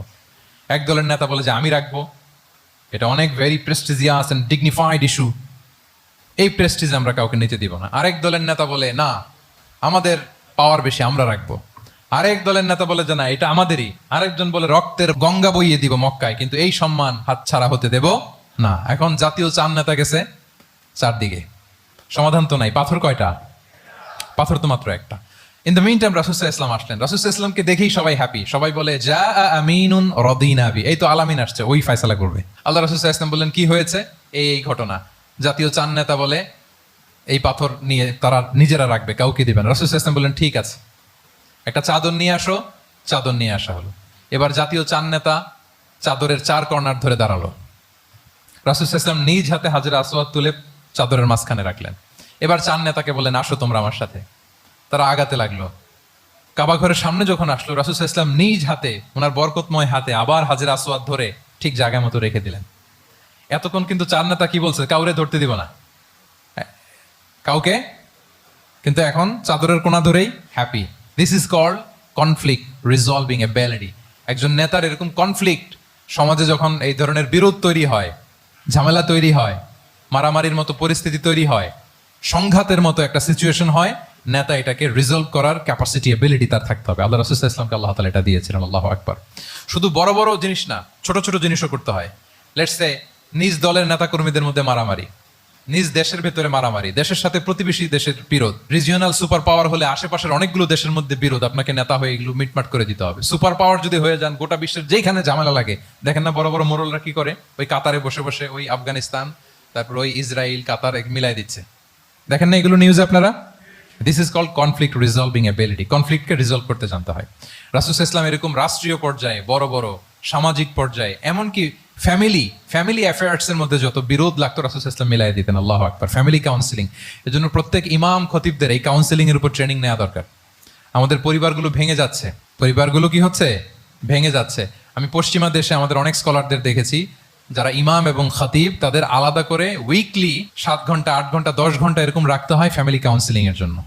এক দলের নেতা বলে যে আমি রাখবো, এটা অনেক very prestigious and dignified issue, এই প্রেস্টিজ আমরা কাউকে নিতে দিব না। আরেক দলের নেতা বলে না, আমাদের পাওয়ার বেশি, আমরা রাখবো। আরেক দলের নেতা বলে যে না, এটা আমাদেরই। আরেকজন বলে রক্তের গঙ্গা বইয়ে দিব মক্কায়, কিন্তু এই সম্মান হাতছাড়া হতে দেব না। এখন জাতীয় চার নেতা গেছে চারদিকে, সমাধান তো নাই। পাথর কয়টা? পাথর তো মাত্র একটা। ইন দ্য মিন টাইম রাসূল সাল্লাল্লাহু আলাইহি ওয়াসাল্লাম আসলেন। রাসূল সাল্লাল্লাহু আলাইহি ওয়াসাল্লামকে দেখেই সবাই হ্যাপি, সবাই বলে যা আমিনুন রাদিনা বি, এই তো আলামিন আসছে, ওই ফয়সালা করবে। আল্লাহ রাসূল সাল্লাল্লাহু আলাইহি ওয়াসাল্লাম বললেন কি হয়েছে? এই ঘটনা। জাতীয় চার নেতা বলে এই পাথর নিয়ে তারা নিজেরা রাখবে, কাউকে দিবেন। রাসূল সাল্লাল্লাহু আলাইহি ওয়াসাল্লাম বললেন ঠিক আছে, একটা চাদর নিয়ে আসো। চাদর নিয়ে আসা হলো। এবার জাতীয় চার নেতা চাদরের 4 কর্নার ধরে দাঁড়ালো। রাসূল সাল্লাল্লাহু আলাইহি ওয়াসাল্লাম নিজ হাতে হাজরে আসওয়াদ তুলে চাদরের মাঝখানে রাখলেন। এবার চার নেতাকে বললেন আসো তোমরা আমার সাথে। তারা আগাতে লাগলো। কাবা ঘরের সামনে যখন আসলো, রাসূল সাল্লাল্লাহু আলাইহি ওয়াসাল্লাম নিজ হাতে, ওনার বরকতময় হাতে আবার হাজরে আসওয়াদ ধরে ঠিক জায়গা মতো রেখে দিলেন। এতক্ষণ কিন্তু চার নেতা কি বলছে? কাউরে ধরতে দিব না, কাউকে। কিন্তু এখন চাদরের কোনা ধরেই happy. This is called conflict resolving ability. একজন নেতার এরকম কনফ্লিক্ট, সমাজে যখন এই ধরনের বিরোধ তৈরি হয়, ঝামেলা তৈরি হয়, মারামারির মতো পরিস্থিতি তৈরি হয়, সংঘাতের মতো একটা সিচুয়েশন হয়, নেতা এটাকে রিজলভ করার ক্যাপাসিটি, এবিলিটি তার থাকতে হবে। আল্লাহ রাসূল সাল্লাল্লাহু আলাইহি ওয়াসাল্লামকে আল্লাহ তাআলা এটা দিয়েছিলেন। আল্লাহু আকবার। শুধু বড় বড় জিনিস না, ছোট ছোট জিনিসও করতে হয়। লেটস সে নিজ দলের নেতা কর্মীদের মধ্যে মারামারি, নিজ দেশের ভেতরে মারামারি, দেশের সাথে প্রতিবেশী দেশের বিরোধ, রিজিওনাল সুপার পাওয়ার হলে আশেপাশের অনেকগুলো দেশের মধ্যে বিরোধ, আপনাকে নেতা হয়ে এগুলো মিটমাট করে দিতে হবে। সুপার পাওয়ার যদি হয়ে যান, গোটা বিশ্বের যেখানে ঝামেলা লাগে, দেখেন না বড় বড় মোড়লরা কি করে? ওই কাতারে বসে বসে ওই আফগানিস্তান, তারপর ওই ইসরায়েল, কাতার মিলাই দিচ্ছে, দেখেন না এগুলো নিউজে আপনারা? This is called conflict resolving ability. কনফ্লিক্টকে রিজলভ করতে জানতে হয়। রাসূল সাল্লাল্লাহু আলাইহি ওয়াসাল্লাম এরকম রাষ্ট্রীয় পর্যায়ে, বড় বড় সামাজিক পর্যায়ে, এমনকি ফ্যামিলি অ্যাফেয়ার্স এর মধ্যে যত বিরোধ লাগতো, রাসূল সাল্লাল্লাহু আলাইহি ওয়াসাল্লাম মিলাই দিতেন। আল্লাহু আকবার। ফ্যামিলি কাউন্সিলিং, এর জন্য প্রত্যেক ইমাম খতিবদের এই কাউন্সিলিং এর উপর ট্রেনিং নেওয়া দরকার। আমাদের পরিবারগুলো ভেঙে যাচ্ছে, পরিবারগুলো কি হচ্ছে? ভেঙে যাচ্ছে। আমি পশ্চিমা দেশে আমাদের অনেক স্কলারদের দেখেছি, যারা ইমাম এবং খতিব, তাদের আলাদা করে উইকলি 7 ঘন্টা, 8 ঘন্টা, 10 ঘন্টা এরকম রাখতে হয় ফ্যামিলি কাউন্সিলিং এর জন্য।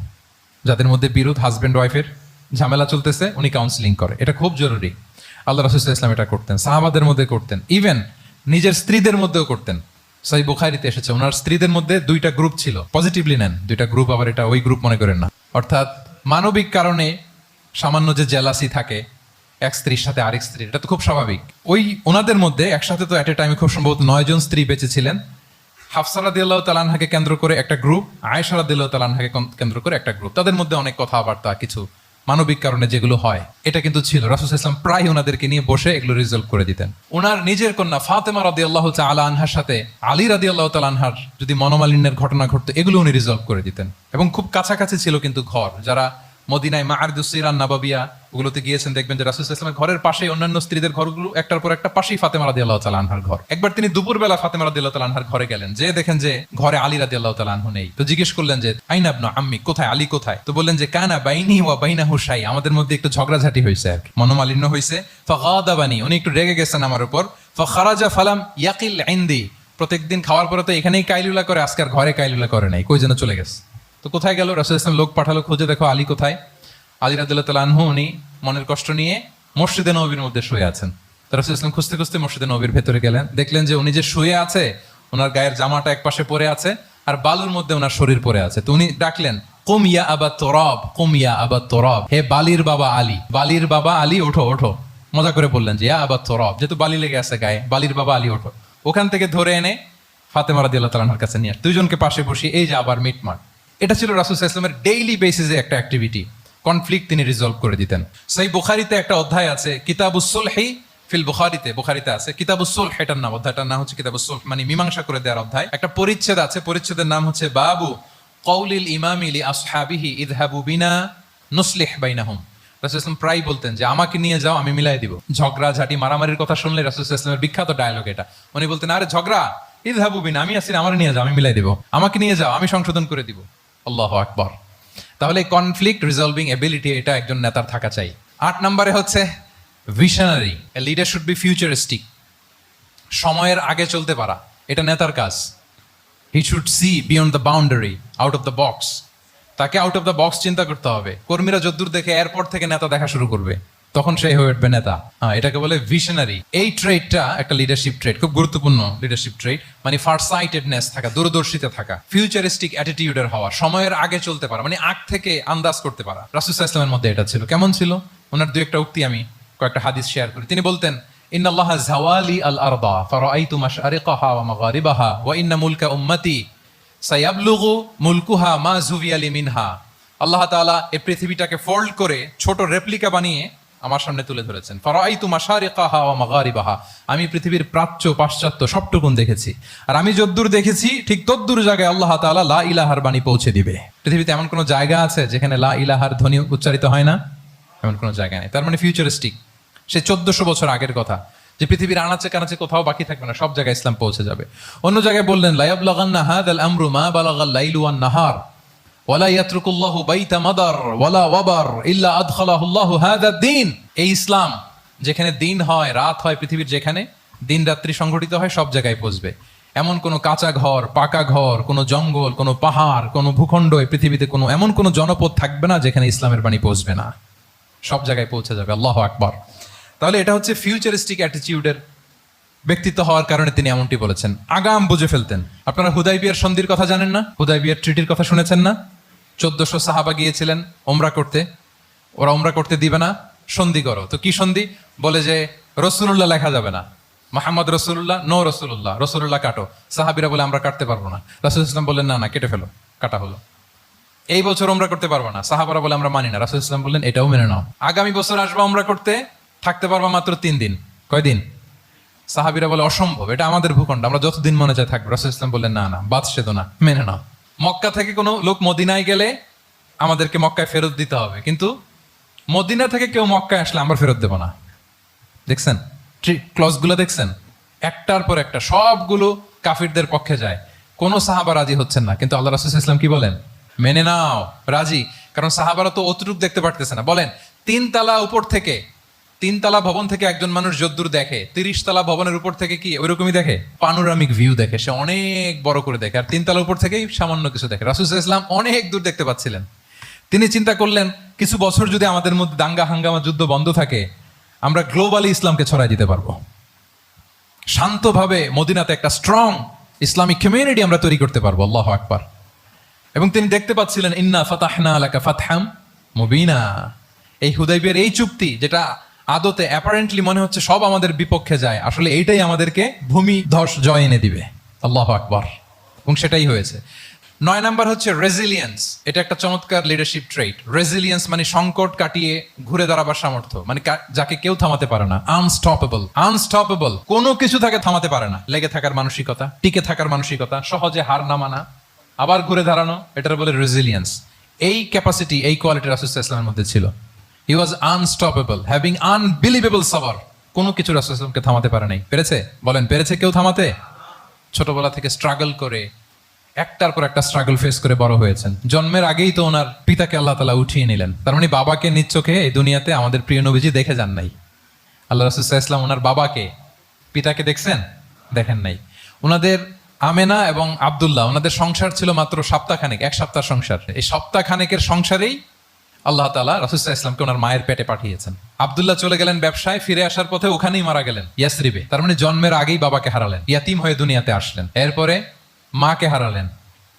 যাদের মধ্যে বিরোধ, হাজব্যান্ড ওয়াইফের ঝামেলা চলতেছে, উনি কাউন্সিলিং করে। এটা খুব জরুরি। আল্লাহ রাসূল সাল্লাল্লাহু আলাইহি ওয়াসাল্লাম এটা করতেন, সাহাবাদের মধ্যে করতেন, ইভেন নিজের স্ত্রীদের মধ্যেও করতেন। সহিহ বুখারীতে এসেছে, ওনার স্ত্রীদের মধ্যে 2টা গ্রুপ ছিল। পজিটিভলি নেন, 2টা গ্রুপ, আবার এটা ওই গ্রুপ মনে করেন না। অর্থাৎ মানবিক কারণে সামান্য যে জেলাসি থাকে এক স্ত্রীর সাথে আরেক স্ত্রীর, এটা তো খুব স্বাভাবিক। ওই ওনাদের মধ্যে একসাথে তো এট এ টাইমে খুব সম্ভবত 9 জন স্ত্রী বেঁচে ছিলেন। হাফসা রাদিয়াল্লাহু তাআলা আনহাকে কেন্দ্র করে একটা গ্রুপ, আয়েশা রাদিয়াল্লাহু তাআলা আনহাকে কেন্দ্র করে একটা গ্রুপ। তাদের মধ্যে অনেক কথাবার্তা, কিছু মানবিক কারণে যেগুলো হয়, এটা কিন্তু ছিল। রাসূল সাল্লাল্লাহু আলাইহি ওয়াসাল্লাম প্রায় ওনাদেরকে নিয়ে বসে এগুলো রিজলভ করে দিতেন। ওনার নিজের কন্যা ফাতেমা রাদিয়াল্লাহু তাআলা আনহার সাথে আলী রাদিয়াল্লাহু তাআলা আনহার যদি মনোমালিন্যের ঘটনা ঘটতো, এগুলো উনি রিজলভ করে দিতেন। এবং খুব কাছাকাছি ছিল কিন্তু ঘর, যারা মদিনায় মাআরিদুস সিরান নাবাবিয়া ওগুলোতে গিয়েছেন, দেখবেন যে রাসূল সাল্লাল্লাহু আলাইহি ওয়াসাল্লামের ঘরের পাশে অন্যান্য স্ত্রীদের ঘরগুলো একটার পর একটা পাশেই ফাতেমা রাদিয়াল্লাহু তাআলা আনহার ঘর। একবার তিনি দুপুরবেলা ফাতেমা রাদিয়াল্লাহু তাআলা আনহার ঘরে গেলেন, যে দেখেন যে ঘরে আলী রাদিয়াল্লাহু তাআলা আনহু নেই। তো জিজ্ঞেস করলেন যে আইনা ইবনু আম্মি, কোথায় আলী কোথায়? তো বললেন যে কানা বাইনি ওয়া বাইনাহু শাই, আমাদের মধ্যে একটু ঝগড়াঝাটি হয়েছে আর কি, মনোমালিন্য হয়েছে। ফাগাদাবানি, উনি একটু রেগে গেছেন আমার উপর। ফাখারাজা ফালাম ইয়াকিল ইনদি, প্রত্যেকদিন খাওয়ার পরে তো এখানেই কাইলুলা করে, আজকে আর ঘরে কাইলুলা করে নাই, কই যেন চলে গেছে। তো কোথায় গেল? রাসূল সাল্লাল্লাহু আলাইহি ওয়াসাল্লাম লোক পাঠালো, খুঁজে দেখো আলী কোথায়। আলী রাদিয়াল্লাহু তাআলা আনহু উনি মনের কষ্ট নিয়ে মসজিদে নববীর মধ্যে শুয়ে আছেন। তো রাসূল সাল্লাল্লাহু আলাইহি ওয়াসাল্লাম খুঁজতে খুঁজতে মসজিদে নববীর ভেতরে গেলেন, দেখলেন যে উনি যে শুয়ে আছে ওনার গায়ের জামাটা একপাশে পড়ে আছে আর বালুর মধ্যে ওনার শরীর পড়ে আছে। তো উনি ডাকলেন কুম ইয়া আবা তুরাব, কুম ইয়া আবা তুরাব, হে বালির বাবা আলী, বালির বাবা আলী ওঠো ওঠো। মজা করে বললেন যে ইয়া আবা তুরাব, যেহেতু বালি লেগে আছে গায়ে, বালির বাবা আলী ওঠো। ওখান থেকে ধরে এনে ফাতেমা রাদিয়াল্লাহু তাআলার কাছে নিয়ে দুইজনকে পাশে বসিয়ে এই যে আবার মিটমাট। এটা ছিল রাসূল সাল্লাল্লাহু আলাইহি ওয়াসাল্লামের ডেইলি বেসিসে একটা অ্যাক্টিভিটি। কনফ্লিক্ট তিনি রিজলভ করে দিতেন। সেই বুখারীতে একটা অধ্যায় আছে কিতাবুস সুলহি ফিল বুখারীতে আছে কিতাবুস সুলহ, এটার নাম, অধ্যায়টার নাম হচ্ছে কিতাবুস সুলহ, মানে মীমাংসা করে দেওয়ার অধ্যায়। একটা পরিচ্ছেদ আছে, পরিচ্ছেদের নাম হচ্ছে বাবু কওলিল ইমামি লি আসহাবিহি ইযহাবু বিনা নুসলিহ বাইনাহুম। রাসূল সাল্লাল্লাহু আলাইহি ওয়াসাল্লাম প্রায় বলতেন যে আমাকে নিয়ে যাও, আমি মিলাই দিব। ঝগড়া ঝাঁটি মারামারির কথা শুনলে রাসূল সাল্লাল্লাহু আলাইহি ওয়াসাল্লামের বিখ্যাত ডায়লগ এটা। উনি বলতেন আরে ঝগড়া, ইযহাবু বিনা, আমি আছি, আমার নিয়ে যাও, আমি মিলাই দিব, আমাকে নিয়ে যাও, আমি সংশোধন করে দিব। আল্লাহু আকবার। তাহলে কনফ্লিক্ট রিজলভিং এবিলিটি এটা একজন নেতার থাকা চাই। 8 নম্বরে হচ্ছে visionary. A leader should be futuristic, সময়ের আগে চলতে পারা, এটা নেতার কাজ। He should see beyond the boundary, out of the box. তাকে আউট অফ দ্য বক্স চিন্তা করতে হবে। কর্মীরা যদ্দূর দেখে এয়ারপোর্ট থেকে নেতা দেখা শুরু করবে, তখন সে হয়ে উঠবে নেতা। এটাকে বলে ভিশনারি। এই ট্রেডটা একটা লিডারশিপ ট্রেড, খুব গুরুত্বপূর্ণ লিডারশিপ ট্রেড, মানে ফারসাইটেডনেস থাকা, দূরদর্শিতা থাকা, ফিউচারিস্টিক অ্যাটিটিউডের হওয়া, সময়ের আগে চলতে পারা, মানে আগ থেকে আন্দাজ করতে পারা। রাসূল সাল্লাল্লাহু আলাইহি ওয়াসাল্লামের মধ্যে এটা ছিল। কেমন ছিল? ওনার দুই একটা উক্তি আমি কয়েকটা হাদিস শেয়ার করি। তিনি বলতেন ইন্নাল্লাহা যাওয়ালি আল আরদা ফারাআইতু মাশআরিকাহা ওয়া মাগারিবাহা ওয়া ইন্না মুলকা উম্মতি সায়াবলুগু মুলকুহা মা যুবিয়া লি মিনহা। আল্লাহ তাআলা এই পৃথিবীটাকে ফোল্ড করে ছোট রেপ্লিকা বানিয়ে আমার সামনে তুলে ধরেছেন। ফারাআইতু মাশারিকাহা ওয়া মাগারিবাহা, আমি পৃথিবীর প্রাচ্য পাশ্চাত্য সবটুকুন দেখেছি, আর আমি যদ্দূর দেখেছি ঠিক তদ্দূর জায়গায় আল্লাহ তাআলা লা ইলাহার বাণী পৌঁছে দিবে। পৃথিবীতে এমন কোনো জায়গা আছে যেখানে লা ইলাহার ধ্বনি উচ্চারিত হয় না? এমন কোনো জায়গা নেই। তার মানে ফিউচারিস্টিক। সে 1400 বছর আগের কথা, যে পৃথিবীর আনাচে কানাচে কোথাও বাকি থাকবে না, সব জায়গায় ইসলাম পৌঁছে যাবে। অন্য জায়গায় বললেন লা ইয়াবলাগান্না হাযাল আমরু মা বালাগাল লাইলু ওয়ান নাহার ওয়ালা ইয়াতরুকুল্লাহু বাইতা মাদার ওয়ালা ওয়াবার ইল্লা আদখালাহুল্লাহু হাযাদ দ্বীন। এই ইসলাম যেখানে দিন হয় রাত হয়, পৃথিবীর যেখানে দিন রাত্রি সংঘটিত হয়, সব জায়গায় পৌঁছবে। এমন কোনো কাঁচা ঘর, পাকা ঘর, কোনো জঙ্গল, কোনো পাহাড়, কোনো ভূখণ্ড, এই পৃথিবীতে কোনো এমন কোনো জনপদ থাকবে না যেখানে ইসলামের বাণী পৌঁছবে না। সব জায়গায় পৌঁছে যাবে। আল্লাহু আকবার। তাহলে এটা হচ্ছে ফিউচারিস্টিক অ্যাটিটিউডের ব্যক্তিত্ব হওয়ার কারণে তিনি এমনটি বলেছেন। আগাম বুঝে ফেলতেন। আপনারা হুদাইবিয়ার সন্ধির কথা জানেন না? হুদাইবিয়ার ট্রিটির কথা শুনেছেন না? 1400 সাহাবা গিয়েছিলেন ওমরা করতে, ওরা ওমরা করতে দিবে না, সন্ধি করো। তো কি সন্ধি? বলে যে রাসূলুল্লাহ লেখা যাবে না, মুহাম্মদ রাসূলুল্লাহ, নো রাসূলুল্লাহ, রাসূলুল্লাহ কাটো। সাহাবীরা বলে আমরা কাটতে পারবো না। রাসূল সাল্লাল্লাহু আলাইহি ওয়াসাল্লাম বললেন না না, কেটে ফেলো। কাটা হলো। এই বছর ওমরা করতে পারবো না, সাহাবারা বলে আমরা মানি না। রাসূল সাল্লাল্লাহু আলাইহি ওয়াসাল্লাম বললেন এটাও মেনে নাও। আগামী বছর আসবা ওমরা করতে, থাকতে পারবা মাত্র 3 দিন। কয়দিন? সাহাবীরা বলে অসম্ভব, এটা আমাদের ভূখণ্ড, আমরা যতদিন মনে চায় থাকবো। রাসূল সাল্লাল্লাহু আলাইহি ওয়াসাল্লাম বললেন না না, বাদশাহ না, মেনে নাও। মক্কা থেকে কোনো লোক মদিনায় গেলে আমাদেরকে মক্কায় ফেরত দিতে হবে, কিন্তু মদিনা থেকে কেউ মক্কায় আসলে আমরা ফেরত দেব না। দেখছেন ক্লজগুলো? দেখছেন একটার পর একটা সবগুলো কাফিরদের পক্ষে যায়। কোন সাহাবা রাজি হচ্ছেন না, কিন্তু আল্লাহ রাসূল সাল্লাল্লাহু আলাইহি ওয়াসাল্লাম কি বলেন? মেনে নাও, রাজি। কারণ সাহাবারা তো অতটুক দেখতে পারতেছে না। বলেন 3 তালা উপর থেকে, 3 তালা ভবন থেকে একজন মানুষ যদ্দূর দেখে, 30 তালা ভবনের উপর থেকে কি ওইরকমই দেখে? পানোরামিক ভিউ দেখে, সে অনেক বড় করে দেখে। আর 3 তালা উপর থেকেই সামান্য কিছু দেখে। রাসূল সাল্লাল্লাহু আলাইহি ওয়াসাল্লাম অনেক দূর দেখতে পাচ্ছিলেন। তিনি চিন্তা করলেন কিছু বছর যদি আমাদের মধ্যে দাঙ্গা হাঙ্গামা যুদ্ধ বন্ধ থাকে, আমরা গ্লোবালি ইসলামকে ছড়াই দিতে পারবো। শান্তভাবে মদিনাতে একটা স্ট্রং ইসলামিক কমিউনিটি আমরা তৈরি করতে পারবো। আল্লাহু আকবার। এবং তিনি দেখতে পাচ্ছিলেন ইন্না ফাতাহনা লাকা ফাতহাম মুবিনা, এই হুদাইবিয়ার এই চুক্তি, যেটা আদতে অ্যাপারেন্টলি মনে হচ্ছে সব আমাদের বিপক্ষে যায়, আসলে এইটাই আমাদেরকে ভূমি ধস জয় এনে দিবে। আল্লাহু আকবার। এবং সেটাই হয়েছে। 9 নাম্বার হচ্ছে রেজিলিয়েন্স। এটা একটা চমৎকার লিডারশিপ ট্রেট। রেজিলিয়েন্স মানে সংকট কাটিয়ে ঘুরে দাঁড়াবার সামর্থ্য, মানে যাকে কেউ থামাতে পারে না। আনস্টপেবল, আনস্টপেবল, কোনো কিছু তাকে থামাতে পারে না। লেগে থাকার মানসিকতা, টিকে থাকার মানসিকতা, সহজে হার না মানা, আবার ঘুরে দাঁড়ানো, এটার বলে রেজিলিয়েন্স। এই ক্যাপাসিটি, এই কোয়ালিটি রাসূল সাল্লাল্লাহু আলাইহি ওয়াসাল্লামের মধ্যে ছিল। হি ওয়াজ আনস্টপেবল, হ্যাভিং আনবিলিভেবল সাবর। কোনো কিছু রাসূল সাল্লাল্লাহু আলাইহি ওয়াসাল্লামকে থামাতে পারে নাই। পেরেছে? বলেন, পেরেছে কেউ থামাতে? ছোটবেলা থেকে স্ট্রাগল করে, একটার পর একটা স্ট্রাগল ফেস করে বড় হয়েছেন। জন্মের আগেই তো ওনার পিতাকে আল্লাহ তাআলা উঠিয়ে নিলেন। তার মানে বাবাকে নিজ চোখে এই দুনিয়াতে আমাদের প্রিয় নবীজি দেখে যান নাই। আল্লাহ রাসূল সাল্লাল্লাহু আলাইহি ওয়াসাল্লাম ওনার বাবাকে, পিতাকে দেখছেন? দেখেন নাই। ওনাদের আমেনা এবং আব্দুল্লাহ, ওনাদের সংসার ছিল মাত্র সপ্তাহখানেক, এক সপ্তাহ সংসার। এই সপ্তাহখানেকের সংসারেই আল্লাহ তাআলা রাসূল সাল্লাল্লাহু আলাইহি ওয়াসাল্লামকে ওনার মায়ের পেটে পাঠিয়েছেন। আব্দুল্লাহ চলে গেলেন ব্যবসায়, ফিরে আসার পথে ওখানেই মারা গেলেন, ইয়াসরিবে। তার মানে জন্মের আগেই বাবাকে হারালেন, ইয়াতিম হয়ে দুনিয়াতে আসলেন। এরপরে মাকে হারালেন,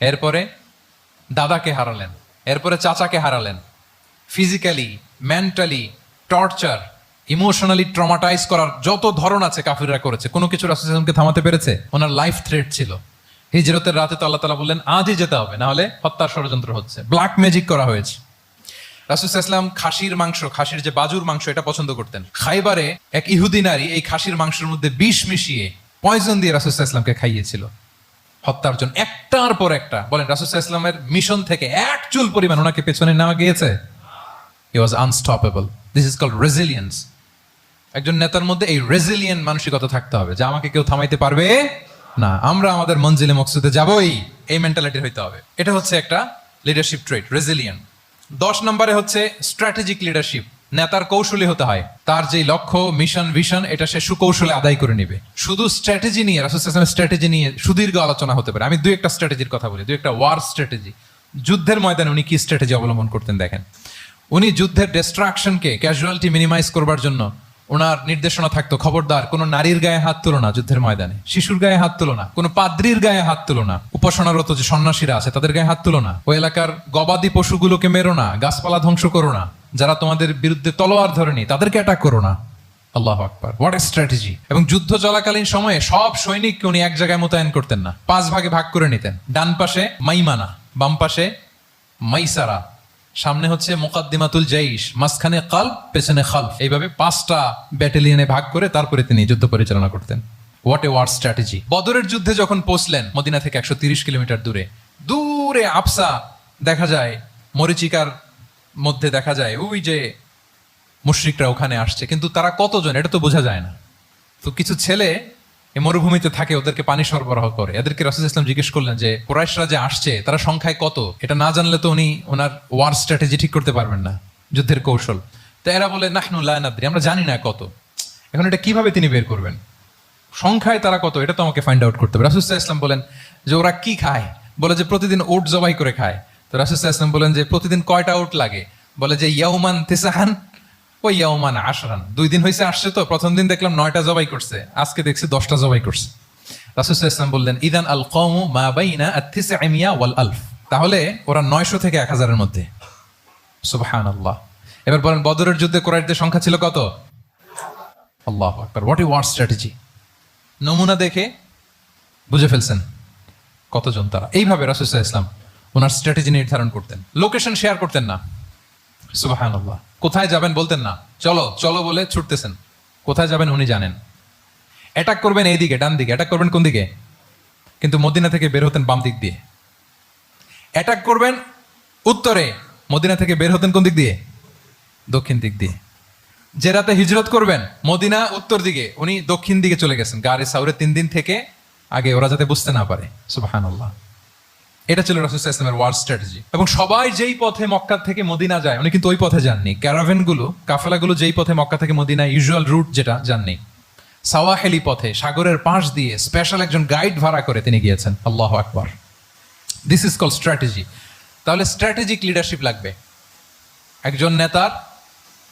এরপরে দাদাকে হারালেন, এরপরে চাচাকে হারালেন। Physically, mentally torture, emotionally traumatise করার যত ধরন আছে কাফিররা করেছে, কোনো কিছু রাসূল সাল্লাল্লাহু আলাইহি ওয়াসাল্লামকে থামাতে পেরেছে? ওনার লাইফ থ্রেট ছিল। হিজরতের রাতে তো আল্লাহ তাআলা বললেন আজই যেতে হবে, না হলে হত্যার ষড়যন্ত্র হচ্ছে, ব্ল্যাক ম্যাজিক করা হয়েছে। রাসূল সাল্লাল্লাহু আলাইহি ওয়াসাল্লাম খাসির মাংস, খাসির যে বাজুর মাংস, এটা পছন্দ করতেন। খাইবারে এক ইহুদি নারী এই খাসির মাংসের মধ্যে বিষ মিশিয়ে, পয়জন দিয়ে রাসূল সাল্লাল্লাহু আলাইহি ওয়াসাল্লামকে খাইয়েছিল হত্যার জন্য, একটার পর একটা। বলেন, রাসূল সাল্লাল্লাহু আলাইহি ওয়াসাল্লামের মিশন থেকে এক চুল পরিমাণ ওনাকে পেছনে নেওয়া গিয়েছে? He was unstoppable. This is called resilience. একজন নেতার মধ্যে এই রেজিলিয়েন্ট মানসিকতা থাকতে হবে যে আমাকে কেউ থামাইতে পারবে না, আমরা আমাদের মঞ্জিলে মকসুদে যাবই, এই মেন্টালিটি হইতে হবে। এটা হচ্ছে একটা লিডারশিপ ট্রেট, রেজিলিয়েন্ট। 10 নম্বরে হচ্ছে স্ট্র্যাটেজিক লিডারশিপ। নেতার কৌশলী হতে হয়। তার যে লক্ষ্য, মিশন, ভিশন, এটা সে সুকৌশলে আদায় করে নেবে। শুধু স্ট্র্যাটেজি নিয়ে, রাসূল সাল্লাল্লাহু আলাইহি ওয়াসাল্লামের স্ট্র্যাটেজি নিয়ে সুদীর্ঘ আলোচনা হতে পারে। আমি দুই একটা স্ট্র্যাটেজির কথা বলি, দুই একটা ওয়ার স্ট্র্যাটেজি। যুদ্ধের ময়দানে উনি কি স্ট্র্যাটেজি অবলম্বন করতেন দেখেন। উনি যুদ্ধের ডিস্ট্রাকশনকে, ক্যাজুয়ালিটি মিনিমাইজ করবার জন্য ওনার নির্দেশনা থাকতো, খবরদার কোনো নারীর গায়ে হাত তুলো না যুদ্ধের ময়দানে, শিশুর গায়ে হাত তুলো না, কোনো পাদ্রীর গায়ে হাত তুলো না, উপাসনারত যে সন্ন্যাসীরা আছে তাদের গায়ে হাত তুলো না, ওই এলাকার গবাদি পশুগুলোকে মেরো না, গাছপালা ধ্বংস করো না, যারা তোমাদের বিরুদ্ধে তলোয়ার ধরেনি তাদেরকে অ্যাটাক করো না। আল্লাহু আকবার, হোয়াট এ স্ট্র্যাটেজি! এবং যুদ্ধ চলাকালীন সময়ে সব সৈনিককে উনি এক জায়গায় মোতায়েন করতেন না, 5 ভাগে ভাগ করে নিতেন। ডান পাশে মাইমানা, বাম পাশে মাইসারা, সামনে হচ্ছে মুকাদ্দিমাতুল জাইশ, মাঝখানে কালব, পেছনে খালফ। এইভাবে 5টা ব্যাটালিয়নে ভাগ করে তারপরে তিনি যুদ্ধ পরিচালনা করতেন। What a war strategy! বদরের যুদ্ধে যখন পৌঁছলেন মদিনা থেকে 130 কিলোমিটার দূরে, দূরে আফসা দেখা যায়, মরিচিকার মধ্যে দেখা যায় ওই যে মুশরিকরা ওখানে আসছে, কিন্তু তারা কতজন এটা তো বোঝা যায় না। তো কিছু ছেলে এই মরুভূমিতে থাকে, ওদেরকে পানি সরবরাহ করে। এদেরকে রাসূল সাল্লাল্লাহু আলাইহি ওয়াসাল্লাম জিজ্ঞেস করলেন যে কুরাইশরা যে আসছে তারা সংখ্যায় কত? এটা না জানলে তো উনি ওনার ওয়ার স্ট্র্যাটেজি ঠিক করতে পারবেন না, যুদ্ধের কৌশল। তো এরা বলে নাহনু লা নাদরি, আমরা জানি না কত। এখন এটা কিভাবে তিনি বের করবেন? সংখ্যায় তারা কত এটা তো আমাকে ফাইন্ড আউট করতে হবে। রাসূল সাল্লাল্লাহু আলাইহি ওয়াসাল্লাম বলেন যে ওরা কি খায়? বলে যে প্রতিদিন ওট জবাই করে খায়। তো রাসূল সাল্লাল্লাহু আলাইহি ওয়াসাল্লাম বলেন যে প্রতিদিন কয়টা ওট লাগে? বলে যে ইয়াউমান তিসআন ওই ইয়াউমান আশরান। 2 দিন হয়েছে আসছে, তো প্রথম দিন দেখলাম 9টা জবাই করছে, আজকে দেখছি 10টা জবাই করছে। রাসূল সাল্লাল্লাহু আলাইহি ওয়াসাল্লাম বললেন ইদান আল কওমু মা বাইনা আত-900 ওয়াল আলফ। তাহলে ওরা 900 থেকে 1000 এর মধ্যে। সুবহানাল্লাহ। এবার বলেন বদরের যুদ্ধে কুরাইশদের সংখ্যা ছিল কত? আল্লাহু আকবার, হোয়াট এ ওয়ার স্ট্র্যাটেজি! নমুনা দেখে বুঝে ফেলছেন কতজন তারা। এইভাবে রাসূল সাল্লাল্লাহু আলাইহি ওয়াসাল্লাম ওনার স্ট্র্যাটেজি নির্ধারণ করতেন। লোকেশন শেয়ার করতেন না। সুবহানাল্লাহ। কোথায় যাবেন বলতেন না, চলো চলো বলে ছুটতেছেন। কোথায় যাবেন উনি জানেন। অ্যাটাক করবেন এইদিকে, ডান দিকে। অ্যাটাক করবেন কোন দিকে? কিন্তু মদিনা থেকে বের হতেন বাম দিক দিয়ে। অ্যাটাক করবেন উত্তরে, মদিনা থেকে বের হতেন কোন দিক দিয়ে? দক্ষিণ দিক দিয়ে। যে রাতে হিজরত করবেন মদিনা উত্তর দিকে, উনি দক্ষিণ দিকে চলে গেছেন গারে সাউরে 3 দিন থেকে আগে, ওরা যাতে বুঝতে না পারে। সুবহানাল্লাহ। এটা ছিল রাসূল সাল্লাল্লাহু আলাইহি ওয়াসাল্লামের ওয়ার স্ট্র্যাটেজি। এবং সবাই যেই পথে মক্কা থেকে মদিনা যায় উনি কিন্তু ওই পথে যাননি। ক্যারাভেনগুলো, কাফেলাগুলো যেই পথে মক্কা থেকে মদিনা ইউজুয়াল রুট যেটা, যাননি। সাওয়াহেলি পথে, সাগরের পাশ দিয়ে স্পেশাল একজন গাইড ভাড়া করে তিনি গিয়েছেন। আল্লাহু আকবার। This is called strategy. তাহলে স্ট্র্যাটেজিক লিডারশিপ লাগবে। একজন নেতার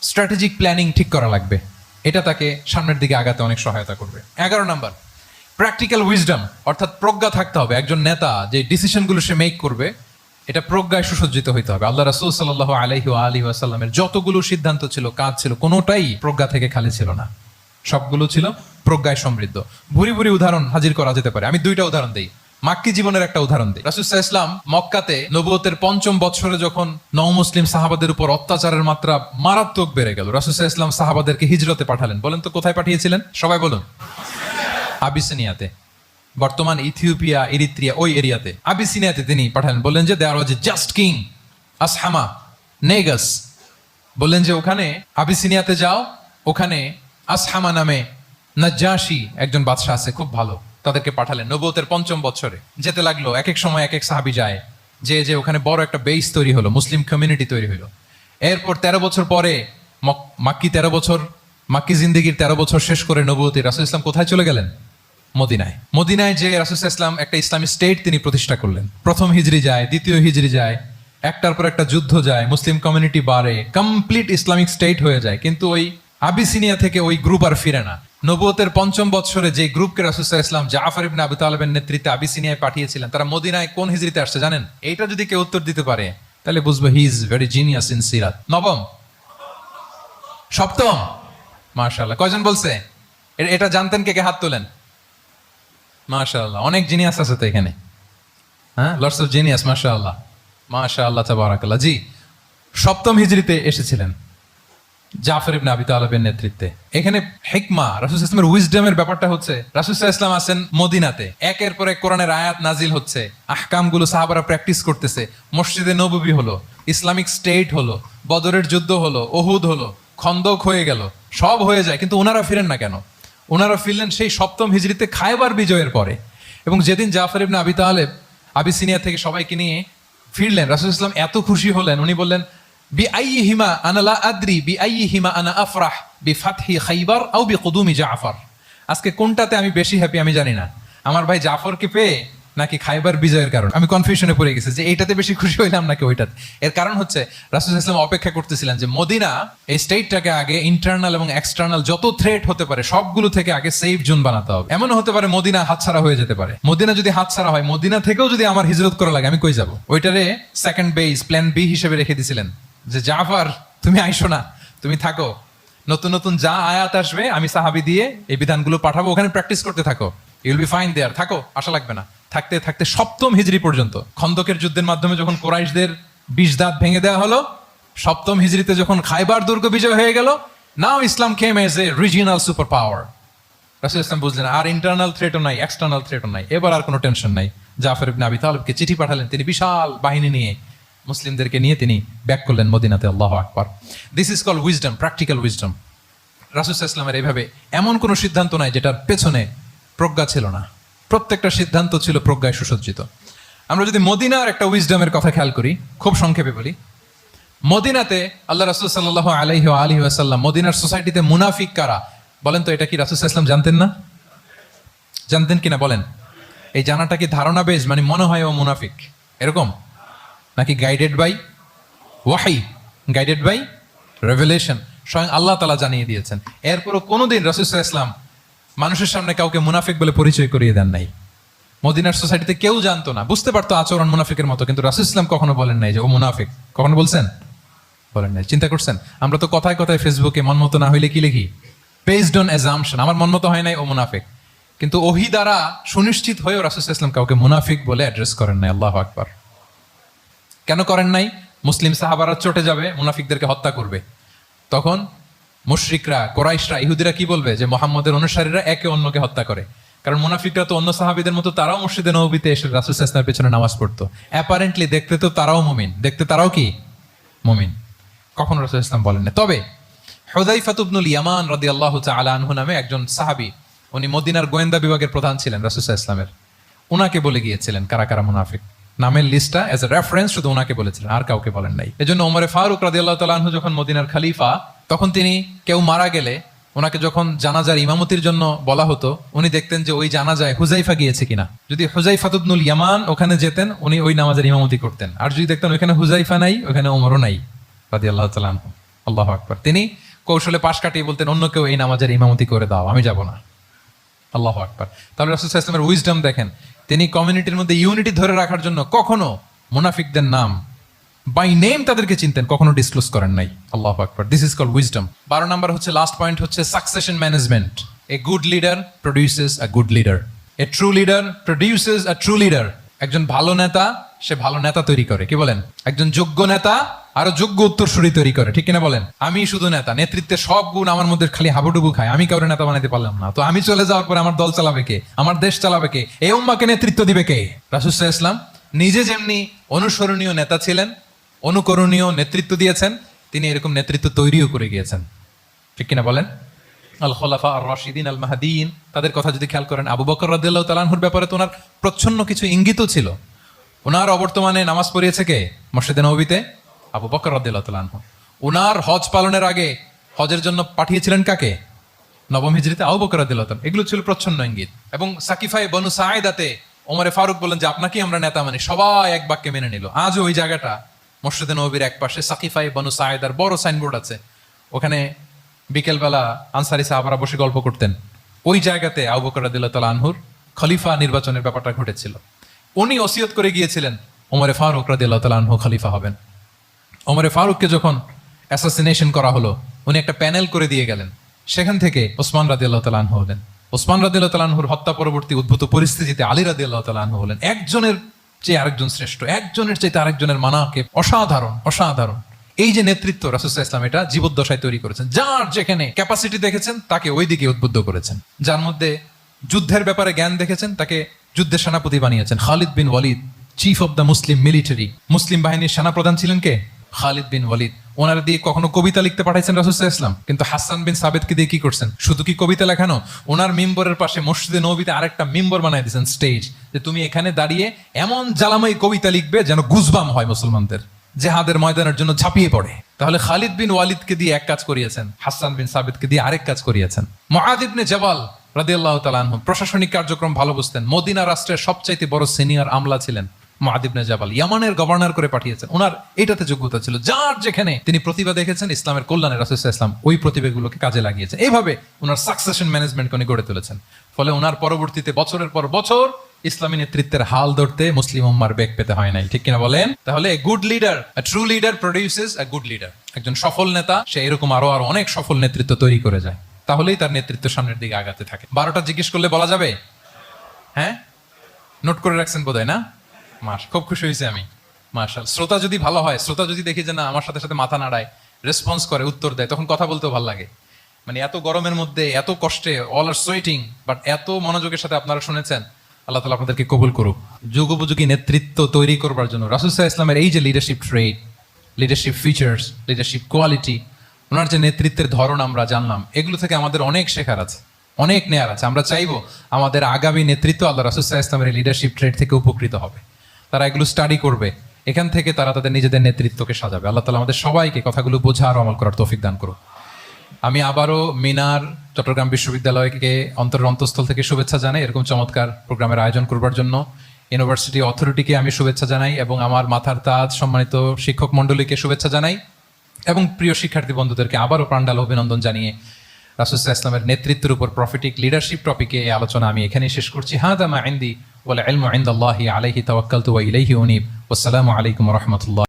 স্ট্র্যাটেজিক প্ল্যানিং ঠিক করা লাগবে। এটা তাকে সামনের দিকে আগাতে অনেক সহায়তা করবে। 11 নম্বর, প্র্যাকটিক্যাল উইজডম, অর্থাৎ প্রজ্ঞা থাকতে হবে। একজন নেতা যে ডিসিশনগুলো সে মেক করবে এটা প্রজ্ঞায় সুসজ্জিত হইতে হবে। আল্লাহ রাসূল সাল্লাল্লাহু আলাইহি ওয়া আলিহি ওয়াসাল্লামের যতগুলো সিদ্ধান্ত ছিল, কাজ ছিল, কোনোটাই প্রজ্ঞা থেকে খালি ছিল না, সবগুলো ছিল প্রজ্ঞায় সমৃদ্ধ। ভুরি ভুরি উদাহরণ হাজির করা যেতে পারে। আমি 2টা উদাহরণ দিই। মাক্কি জীবনের একটা উদাহরণ দিই। রাসূল সাল্লাল্লাহু আলাইহি ওয়াসাল্লাম মক্কাতে নবুয়তের 5ম বছরে যখন নও-মুসলিম সাহাবাদের উপর অত্যাচারের মাত্রা মারাত্মক বেড়ে গেল, রাসূল সাল্লাল্লাহু আলাইহি ওয়াসাল্লাম সাহাবাদেরকে হিজরতে পাঠালেন। বলেন তো কোথায় পাঠিয়েছিলেন? সবাই বলুন। আবিসিনিয়াতে, বর্তমান ইথিওপিয়া, এরিত্রিয়া, ওই এরিয়াতে, আবিসিনিয়াতে তিনি পাঠালেন। বললেন যে দেয়ার ওয়াজ এ জাস্ট কিং, আসহামা, নেগাস, বললেন যে ওখানে আবিসিনিয়াতে যাও, ওখানে আসহামা নামে নাজ্জাশী একজন বাদশাহ আছে, খুব ভালো। তাদেরকে পাঠালেন নবুয়তের ৫ম বছরে। যেতে লাগলো, এক এক সময় এক এক সাহাবী যায়, যে ওখানে বড় একটা বেস তৈরি হলো, মুসলিম কমিউনিটি তৈরি হলো। এরপর 13 বছর পরে মাক্কি জিন্দেগির 13 বছর শেষ করে নবুয়তী রাসূল ইসলাম কোথায় চলে গেলেন? মদিনায়। মদিনায় যে রাসূল ইসলাম একটা ইসলামী স্টেট তিনি প্রতিষ্ঠা করলেন। প্রথম হিজরি যায়, দ্বিতীয় হিজরি যায়, একটার পর একটা যুদ্ধ যায়, মুসলিম কমিউনিটি বাড়ে, কমপ্লিট ইসলামিক স্টেট হয়ে যায়। কিন্তু ওই আবিসিনিয়া থেকে ওই গ্রুপ আর ফিরে না। নবুয়তের ৫ম বছরে যে গ্রুপকে রাসূল সাল্লাল্লাহু আলাইহি ওয়াসাল্লাম জাফর ইবনে আবু তালেবের নেতৃত্বে আবিসিনিয়ায় পাঠিয়েছিলেন, তারা মদিনায় কোন হিজরিতে আসছে জানেন? এইটা যদি কেউ উত্তর দিতে পারে তাহলে বুঝবো he is very genius in সিরাত। নবম, সপ্তম, মাশাআল্লাহ। কয়জন বলছে? এটা জানতেন? কে কে হাত তোলেন? মাশাআল্লাহ, অনেক জিনিয়াস আছে তো এখানে। হ্যাঁ, লটস অফ জিনিয়াস, মাশাআল্লাহ, মাশাআল্লাহ, তাবারাকাল্লাহ। জি, সপ্তম হিজরিতে এসেছিলেন জাফর ইবনে আবি তালেবের নেতৃত্বে। এখানে হিকমা, রাসূল সাল্লাল্লাহু আলাইহি ওয়াসাল্লামের উইজডমের ব্যাপারটা হচ্ছে, রাসূল সাল্লাল্লাহু আলাইহি ওয়াসাল্লাম আছেন মদিনাতে, একের পর এক কোরআনের আয়াত নাজিল হচ্ছে, আহকামগুলো সাহাবারা প্র্যাকটিস করতেছে, মসজিদে নববী হলো, ইসলামিক স্টেট হলো, বদরের যুদ্ধ হলো, উহুদ হলো, খন্দক হয়ে গেল, সব হয়ে যায়। কিন্তু ওনারা ফিরেন না কেন? ওনারা ফিরলেন সেই সপ্তম হিজরিতে খায়বার বিজয়ের পরে। এবং যেদিন জাফর ইবনে আবি তালেব আবিসিনিয়া থেকে সবাইকে নিয়ে ফিরলেন, রাসূল সাল্লাল্লাহু আলাইহি ওয়াসাল্লাম এত খুশি হলেন, উনি বললেন, বিআইয়িহিমা আনা লা আদরি বিআইয়িহিমা আনা আফরাহ বিফাতহি খাইবার আও বিকুদুমি জাফর। আজকে কোনটাতে আমি বেশি হ্যাপি আমি জানি না, আমার ভাই জাফরকে পেয়ে নাকি খাইবার বিজয়ের কারণ। আমি কনফিউশনে পড়ে গেছি যে এইটাতে বেশি খুশি হইলাম নাকি ওইটাতে। এর কারণ হচ্ছে রাসূল সাল্লাল্লাহু আলাইহি ওয়াসাল্লাম অপেক্ষা করতেছিলেন যে মদিনা এই স্টেটটাকে আগে ইন্টারনাল এবং এক্সটার্নাল যত থ্রেট হতে পারে সবগুলো থেকে আগে সেফ জোন বানাতে হবে। এমনও হতে পারে মদিনা হাতছাড়া হয়ে যেতে পারে। মদিনা যদি হাতছাড়া হয়, মদিনা থেকেও যদি আমার হিজরত করা লাগে, আমি কই যাব? ওইটারে সেকেন্ড বেস, প্ল্যান বি হিসেবে রেখে দিয়েছিলেন যে জাফর তুমি আইসো না, তুমি থাকো, নতুন নতুন যা আয়াত আসবে আমি সাহাবী দিয়ে এই বিধানগুলো পাঠাবো, ওখানে প্র্যাকটিস করতে থাকো, ইউল বি ফাইন দেয়ার, থাকো, আশা লাগবে না। থাকতে থাকতে সপ্তম হিজরি পর্যন্ত, খন্দকের যুদ্ধের মাধ্যমে যখন কুরাইশদের ২০ দাঁত ভেঙে দেওয়া হলো, সপ্তম হিজরিতে যখন খাইবার দুর্গ বিজয় হয়ে গেল, now Islam came as a regional superpower. রাসূল ইসলাম বুঝলেন আর ইন্টারনাল থ্রেটও নাই, এক্সটার্নাল থ্রেটও নাই, এবার আর কোনো টেনশন নাই। জাফর ইবনে আবি তালেবকে চিঠি পাঠালেন, তিনি বিশাল বাহিনী নিয়ে মুসলিমদেরকে নিয়ে তিনি ব্যাক করলেন মদিনাতে। আল্লাহু আকবার। This is called wisdom, practical wisdom. রাসূল সাল্লাল্লাহু আলাইহি ওয়াসাল্লামের এইভাবে এমন কোনো সিদ্ধান্ত নাই যেটার পেছনে প্রজ্ঞা ছিল না, প্রত্যেকটা সিদ্ধান্ত ছিল প্রজ্ঞায় সুসজ্জিত। আমরা যদি মদিনার একটা উইজডমের কথা খেয়াল করি, খুব সংক্ষেপে বলি, মদিনাতে আল্লাহ রাসূল সাল্লাল্লাহু আলাইহি ওয়া আলিহি ওয়াসাল্লাম, মদিনার সোসাইটিতে মুনাফিক কারা বলেন তো? এটা কি রাসূল সাল্লাল্লাহু আলাইহি ওয়াসাল্লাম জানতেন না? জানতেন কিনা বলেন? এই জানাটা কি ধারণা বেশ, মানে মনে হয় ও মুনাফিক এরকম, নাকি গাইডেড বাই ওয়াহি, গাইডেড বাই রেভেলেশন? স্বয়ং আল্লাহ তাআলা জানিয়ে দিয়েছেন। এরপরও কোনোদিন রাসূল সাল্লাল্লাহু আলাইহি ওয়াসাল্লাম মানুষের সামনে কাউকে মুনাফিক বলে পরিচয় করিয়ে দেন নাই। মদিনার সোসাইটিতে কেউ জানতো না, বুঝতে পারতো আচরণ মুনাফিকের মতো, কিন্তু রাসূল ইসলাম কখনো বলেন নাই যে ও মুনাফিক। কখনো বলছেন? বলেন নাই। চিন্তা করছেন? আমরা তো কথায় কথায় ফেসবুকে মন মতো না হইলে কি লিখি? বেসড অন অ্যাজাম্পশন, আমার মন মতো হয় নাই, ও মুনাফিক। কিন্তু ওহী দ্বারা সুনিশ্চিত হয়েও রাসূল ইসলাম কাউকে মুনাফিক বলে অ্যাড্রেস করেন নাই। আল্লাহু আকবার। কেন করেন নাই? মুসলিম সাহাবারা চটে যাবে, মুনাফিকদেরকে হত্যা করবে। তখন মুশরিকরা, কোরাইশরা, ইহুদিরা কি বলবে? যে মুহাম্মদের অনুসারীরা একে অন্যকে হত্যা করে। কারণ মুনাফিকরা তো অন্য সাহাবীদের মতো তারাও মসজিদে নববীতে এসে রাসূল সাল্লাল্লাহু আলাইহি ওয়াসাল্লামের পেছনে নামাজ পড়তো। অ্যাপারেন্টলি দেখতে তো তারাও মুমিন, দেখতে তারাও কি মুমিন। কখনো রাসূল সাল্লাল্লাহু আলাইহি ওয়াসাল্লাম বলেন না। তবে হুযায়ফা ইবনুল ইয়ামান রাদিয়াল্লাহু তাআলা আনহু নামে একজন সাহাবী, উনি মদিনার গোয়েন্দা বিভাগের প্রধান ছিলেন রাসূল সাল্লাল্লাহু আলাইহি ওয়াসাল্লামের। উনাকে বলে গিয়েছিলেন কারা কারা মুনাফিক, নামের লিস্টটা এজ এ রেফারেন্স শুধু উনাকে বলেছিলেন, আর কাউকে বলেন নাই। এজন্য ওমরে ফারুক রাদিয়াল্লাহু তাআলা আনহু যখন মদিনার খলিফা, তখন তিনি কেউ মারা গেলে ওনাকে যখন জানাজার ইমামতির জন্য বলা হতো, উনি দেখতেন যে ওই জানাজায় হুযায়ফা গিয়েছে কিনা। যদি হুযায়ফা ইবনুল ইয়ামান ওখানে যেতেন, উনি ওই নামাজের ইমামতি করতেন। আর যদি দেখতেন ওখানে হুযায়ফা নাই, ওখানে ওমরও নাই রাদিয়াল্লাহু তাআলা আনহু, আল্লাহু আকবার, তিনি কৌশলে পাশ কাটিয়ে বলতেন অন্য কেউ এই নামাজের ইমামতি করে দাও, আমি যাব না। আল্লাহু আকবার। তাহলে রাসূল সাল্লাল্লাহু আলাইহি ওয়াসাল্লামের উইজডম দেখেন, তিনি কমিউনিটির মধ্যে ইউনিটি ধরে রাখার জন্য কখনো মুনাফিকদের নাম বাই নেম তাদেরকে চিনতেন, কখনো ডিসক্লোজ করেন নাই। আল্লাহু আকবার। This is called wisdom. 12 number হচ্ছে, লাস্ট পয়েন্ট হচ্ছে succession management. A good leader produces a good leader, a true leader produces a true leader. একজন ভালো নেতা সে ভালো নেতা তৈরি করে, কি বলেন? একজন যোগ্য নেতা আরো যোগ্য উত্তরসূরি তৈরি করে, ঠিক কিনা বলেন? আমি শুধু নেতা, নেতৃত্বের সব গুণ আমার মধ্যে খালি হাবুডুবু খায়, আমি কাউরে নেতা বানাইতে পারলাম না, তো আমি চলে যাওয়ার পরে আমার দল চালাবে কে? আমার দেশ চালাবে কে? এই উম্মাহকে নেতৃত্ব দিবে কে? রাসূল সাল্লাল্লাহু আলাইহি ওয়াসাল্লাম নিজে যেমনি অনুসরণীয় নেতা ছিলেন, অনুকরণীয় নেতৃত্ব দিয়েছেন, তিনি এরকম নেতৃত্ব তৈরিও করে গিয়েছেন। ঠিক কিনা বলেন? আল খোলাফা আর রাশিদিন আল মাহদিন, তাদের কথা যদি খেয়াল করেন, আবু বকর রাদিয়াল্লাহু তাআলা আনহুর ব্যাপারে তো ওনার প্রচ্ছন্ন কিছু ইঙ্গিতও ছিল। ওনার অবর্তমানে নামাজ পড়িয়েছে কে মসজিদে নববীতে? আবু বকর রাদিয়াল্লাহু তাআলা আনহু। ওনার হজ পালনের আগে হজের জন্য পাঠিয়েছিলেন কাকে? নবম হিজরিতে আবু বকর রাদিয়াল্লাহু তাআলা। এগুলো ছিল প্রচ্ছন্ন ইঙ্গিত। এবং সাকিফায়ে বনু সাঈদাতে ওমরে ফারুক বললেন যে আপনাকেই আমরা নেতা মানি, সবাই এক বাক্যে মেনে নিল। আজও ওই জায়গাটা মসজিদে নববীর এক পাশে সাকিফায়ে বনু সাঈদার বড় সাইনবোর্ড আছে, ওখানে বিকেলবেলা আনসারী সাহাবারা বসে গল্প করতেন। ওই জায়গাতে আবু বকর রাদিয়াল্লাহু তাআলা আনহুর খলিফা নির্বাচনের ব্যাপারটা ঘটেছিল। উনি ওসিয়ত করে গিয়েছিলেন ওমরে ফারুক রাদিয়াল্লাহু তাআলা আনহু খলিফা হবেন। ওমরে ফারুককে যখন অ্যাসাসিনেশন করা হলো, উনি একটা প্যানেল করে দিয়ে গেলেন। সেখান থেকে ওসমান রাদিয়াল্লাহু তাআলা আনহু হলেন। ওসমান রাদিয়াল্লাহু তাআলা আনহুর হত্যা পরবর্তী উদ্ভূত পরিস্থিতিতে আলী রাদিয়াল্লাহু তাআলা আনহু হলেন। একজনের চেয়ে আরেকজন শ্রেষ্ঠ, একজনের চাইতে আরেকজনের মানাকে অসাধারণ অসাধারণ। এই যে নেতৃত্ব রাসূল সাল্লাল্লাহু আলাইহি ওয়াসাল্লাম এটা জীবদ্দশায় তৈরি করেছেন। যার যেখানে ক্যাপাসিটি দেখেছেন তাকে ওই দিকে উদ্বুদ্ধ করেছেন। যার মধ্যে যুদ্ধের ব্যাপারে জ্ঞান দেখেছেন তাকে যুদ্ধের সেনাপতি বানিয়েছেন। Khalid bin Walid, chief of the Muslim military, মুসলিম বাহিনীর সেনাপ্রধান ছিলেন কে? খালিদ বিন ওয়ালিদ। ওনার দিয়ে কখনো কবিতা লিখতে পাঠাইছেন রাসূল সাল্লাল্লাহু আলাইহি ওয়াসাল্লাম, কিন্তু হাসান বিন সাবিতকে দিয়ে কি করছেন? শুধু কি কবিতা লেখানো, ওনার মিম্বরের পাশে মসজিদে নববীতে আরেকটা মিম্বর বানাই দিয়েছেন, স্টেজ, যে তুমি এখানে দাঁড়িয়ে এমন জ্বালাময়ী কবিতা লিখবে যেন গুজবাম হয় মুসলমানদের, জেহাদের ময়দানের জন্য ঝাঁপিয়ে পড়ে। তাহলে খালিদ বিন ওয়ালিদকে দিয়ে এক কাজ করিয়েছেন, হাসান বিন সাবিতকে দিয়ে আরেক কাজ করিয়েছেন। মুআয ইবনে জাবাল রাদিয়াল্লাহু তাআলা আনহু প্রশাসনিক কার্যক্রম ভালো বুঝতেন। মদিনা রাষ্ট্রের সবচাইতে বড় সিনিয়র আমলা ছিলেন মুআয ইবনে জাবাল, ইয়ামানের গভর্নর করে পাঠিয়েছেন। ওনার এটাতে যোগ্যতা ছিল। যার যেখানে তিনি প্রতিভা দেখেছেন ইসলামের কল্যাণে রাসূল সাল্লাল্লাহু আলাইহি ওয়াসাল্লাম ওই প্রতিভাগুলোকে কাজে লাগিয়েছেন। এইভাবে ওনার সাকসেশন ম্যানেজমেন্ট উনি গড়ে তুলেছেন। ফলে ওনার পরবর্তীতে বছরের পর বছর ইসলামী নেতৃত্বের হাল ধরতে মুসলিম উম্মার বেগ পেতে হয় নাই। ঠিক কিনা বলেন? তাহলে good leader, true leader produces a good leader. একজন সফল নেতা সে এরকম আরো আরো অনেক সফল নেতৃত্ব তৈরি করে যায়, তাহলেই তার নেতৃত্ব সামনের দিকে আগাতে থাকে। 12টা জিজ্ঞেস করলে বলা যাবে? হ্যাঁ, নোট করে রাখছেন বোধহয় না? খুব খুশি হয়েছে আমি, মাশাআল্লাহ। শ্রোতা যদি ভালো হয়, শ্রোতা যদি দেখি যে না আমার সাথে সাথে মাথা নাড়ায়, রেসপন্স করে, উত্তর দেয়, তখন কথা বলতেও ভালো লাগে। মানে এত গরমের মধ্যে, এত কষ্টে, অল আর সোয়েটিং, বাট এত মনোযোগের সাথে আপনারা শুনেছেন। আল্লাহ তাআলা আপনাদেরকে কবুল করুক। যুগোপযোগী নেতৃত্ব তৈরি করবার জন্য রাসূল সাল্লাল্লাহু আলাইহি ওয়াসাল্লামের এই যে লিডারশিপ ট্রেট, লিডারশিপ ফিচার্স, লিডারশিপ কোয়ালিটি, ওনার যে নেতৃত্বের ধরন আমরা জানলাম, এগুলো থেকে আমাদের অনেক শেখার আছে, অনেক নেয়ার আছে। আমরা চাইবো আমাদের আগামী নেতৃত্ব আল্লাহ রাসূল সাল্লাল্লাহু আলাইহি ওয়াসাল্লামের এই লিডারশিপ ট্রেট থেকে উপকৃত হবে। তারা এগুলো স্টাডি করবে, এখান থেকে তারা তাদের নিজেদের নেতৃত্বকে সাজাবে। আল্লাহ তাআলা আমাদের সবাইকে কথাগুলো বোঝা আর আমল করার তৌফিক দান করুন। আমি আবারও মিনার চট্টগ্রাম বিশ্ববিদ্যালয়কে অন্তরের অন্তঃস্থল থেকে শুভেচ্ছা জানাই এরকম চমৎকার প্রোগ্রামের আয়োজন করবার জন্য। ইউনিভার্সিটি অথরিটিকে আমি শুভেচ্ছা জানাই এবং আমার মাথার তাজ সম্মানিত শিক্ষক মণ্ডলীকে শুভেচ্ছা জানাই এবং প্রিয় শিক্ষার্থী বন্ধুদেরকে আবারও প্রাণঢাল অভিনন্দন জানিয়ে রাসূল সাল্লাল্লাহু আলাইহি ওয়াসাল্লামের নেতৃত্বের উপর প্রফিটিক লিডারশিপ টপিকে এই আলোচনা আমি এখানেই শেষ করছি। হাদা মা ইনদি ওয়াল ইলমু ইনদাল্লাহি আলাইহি তাওয়াক্কালতু ওয়া ইলাইহি উনীব। ওয়াসসালামু আলাইকুম ওয়া রাহমাতুল্লাহ।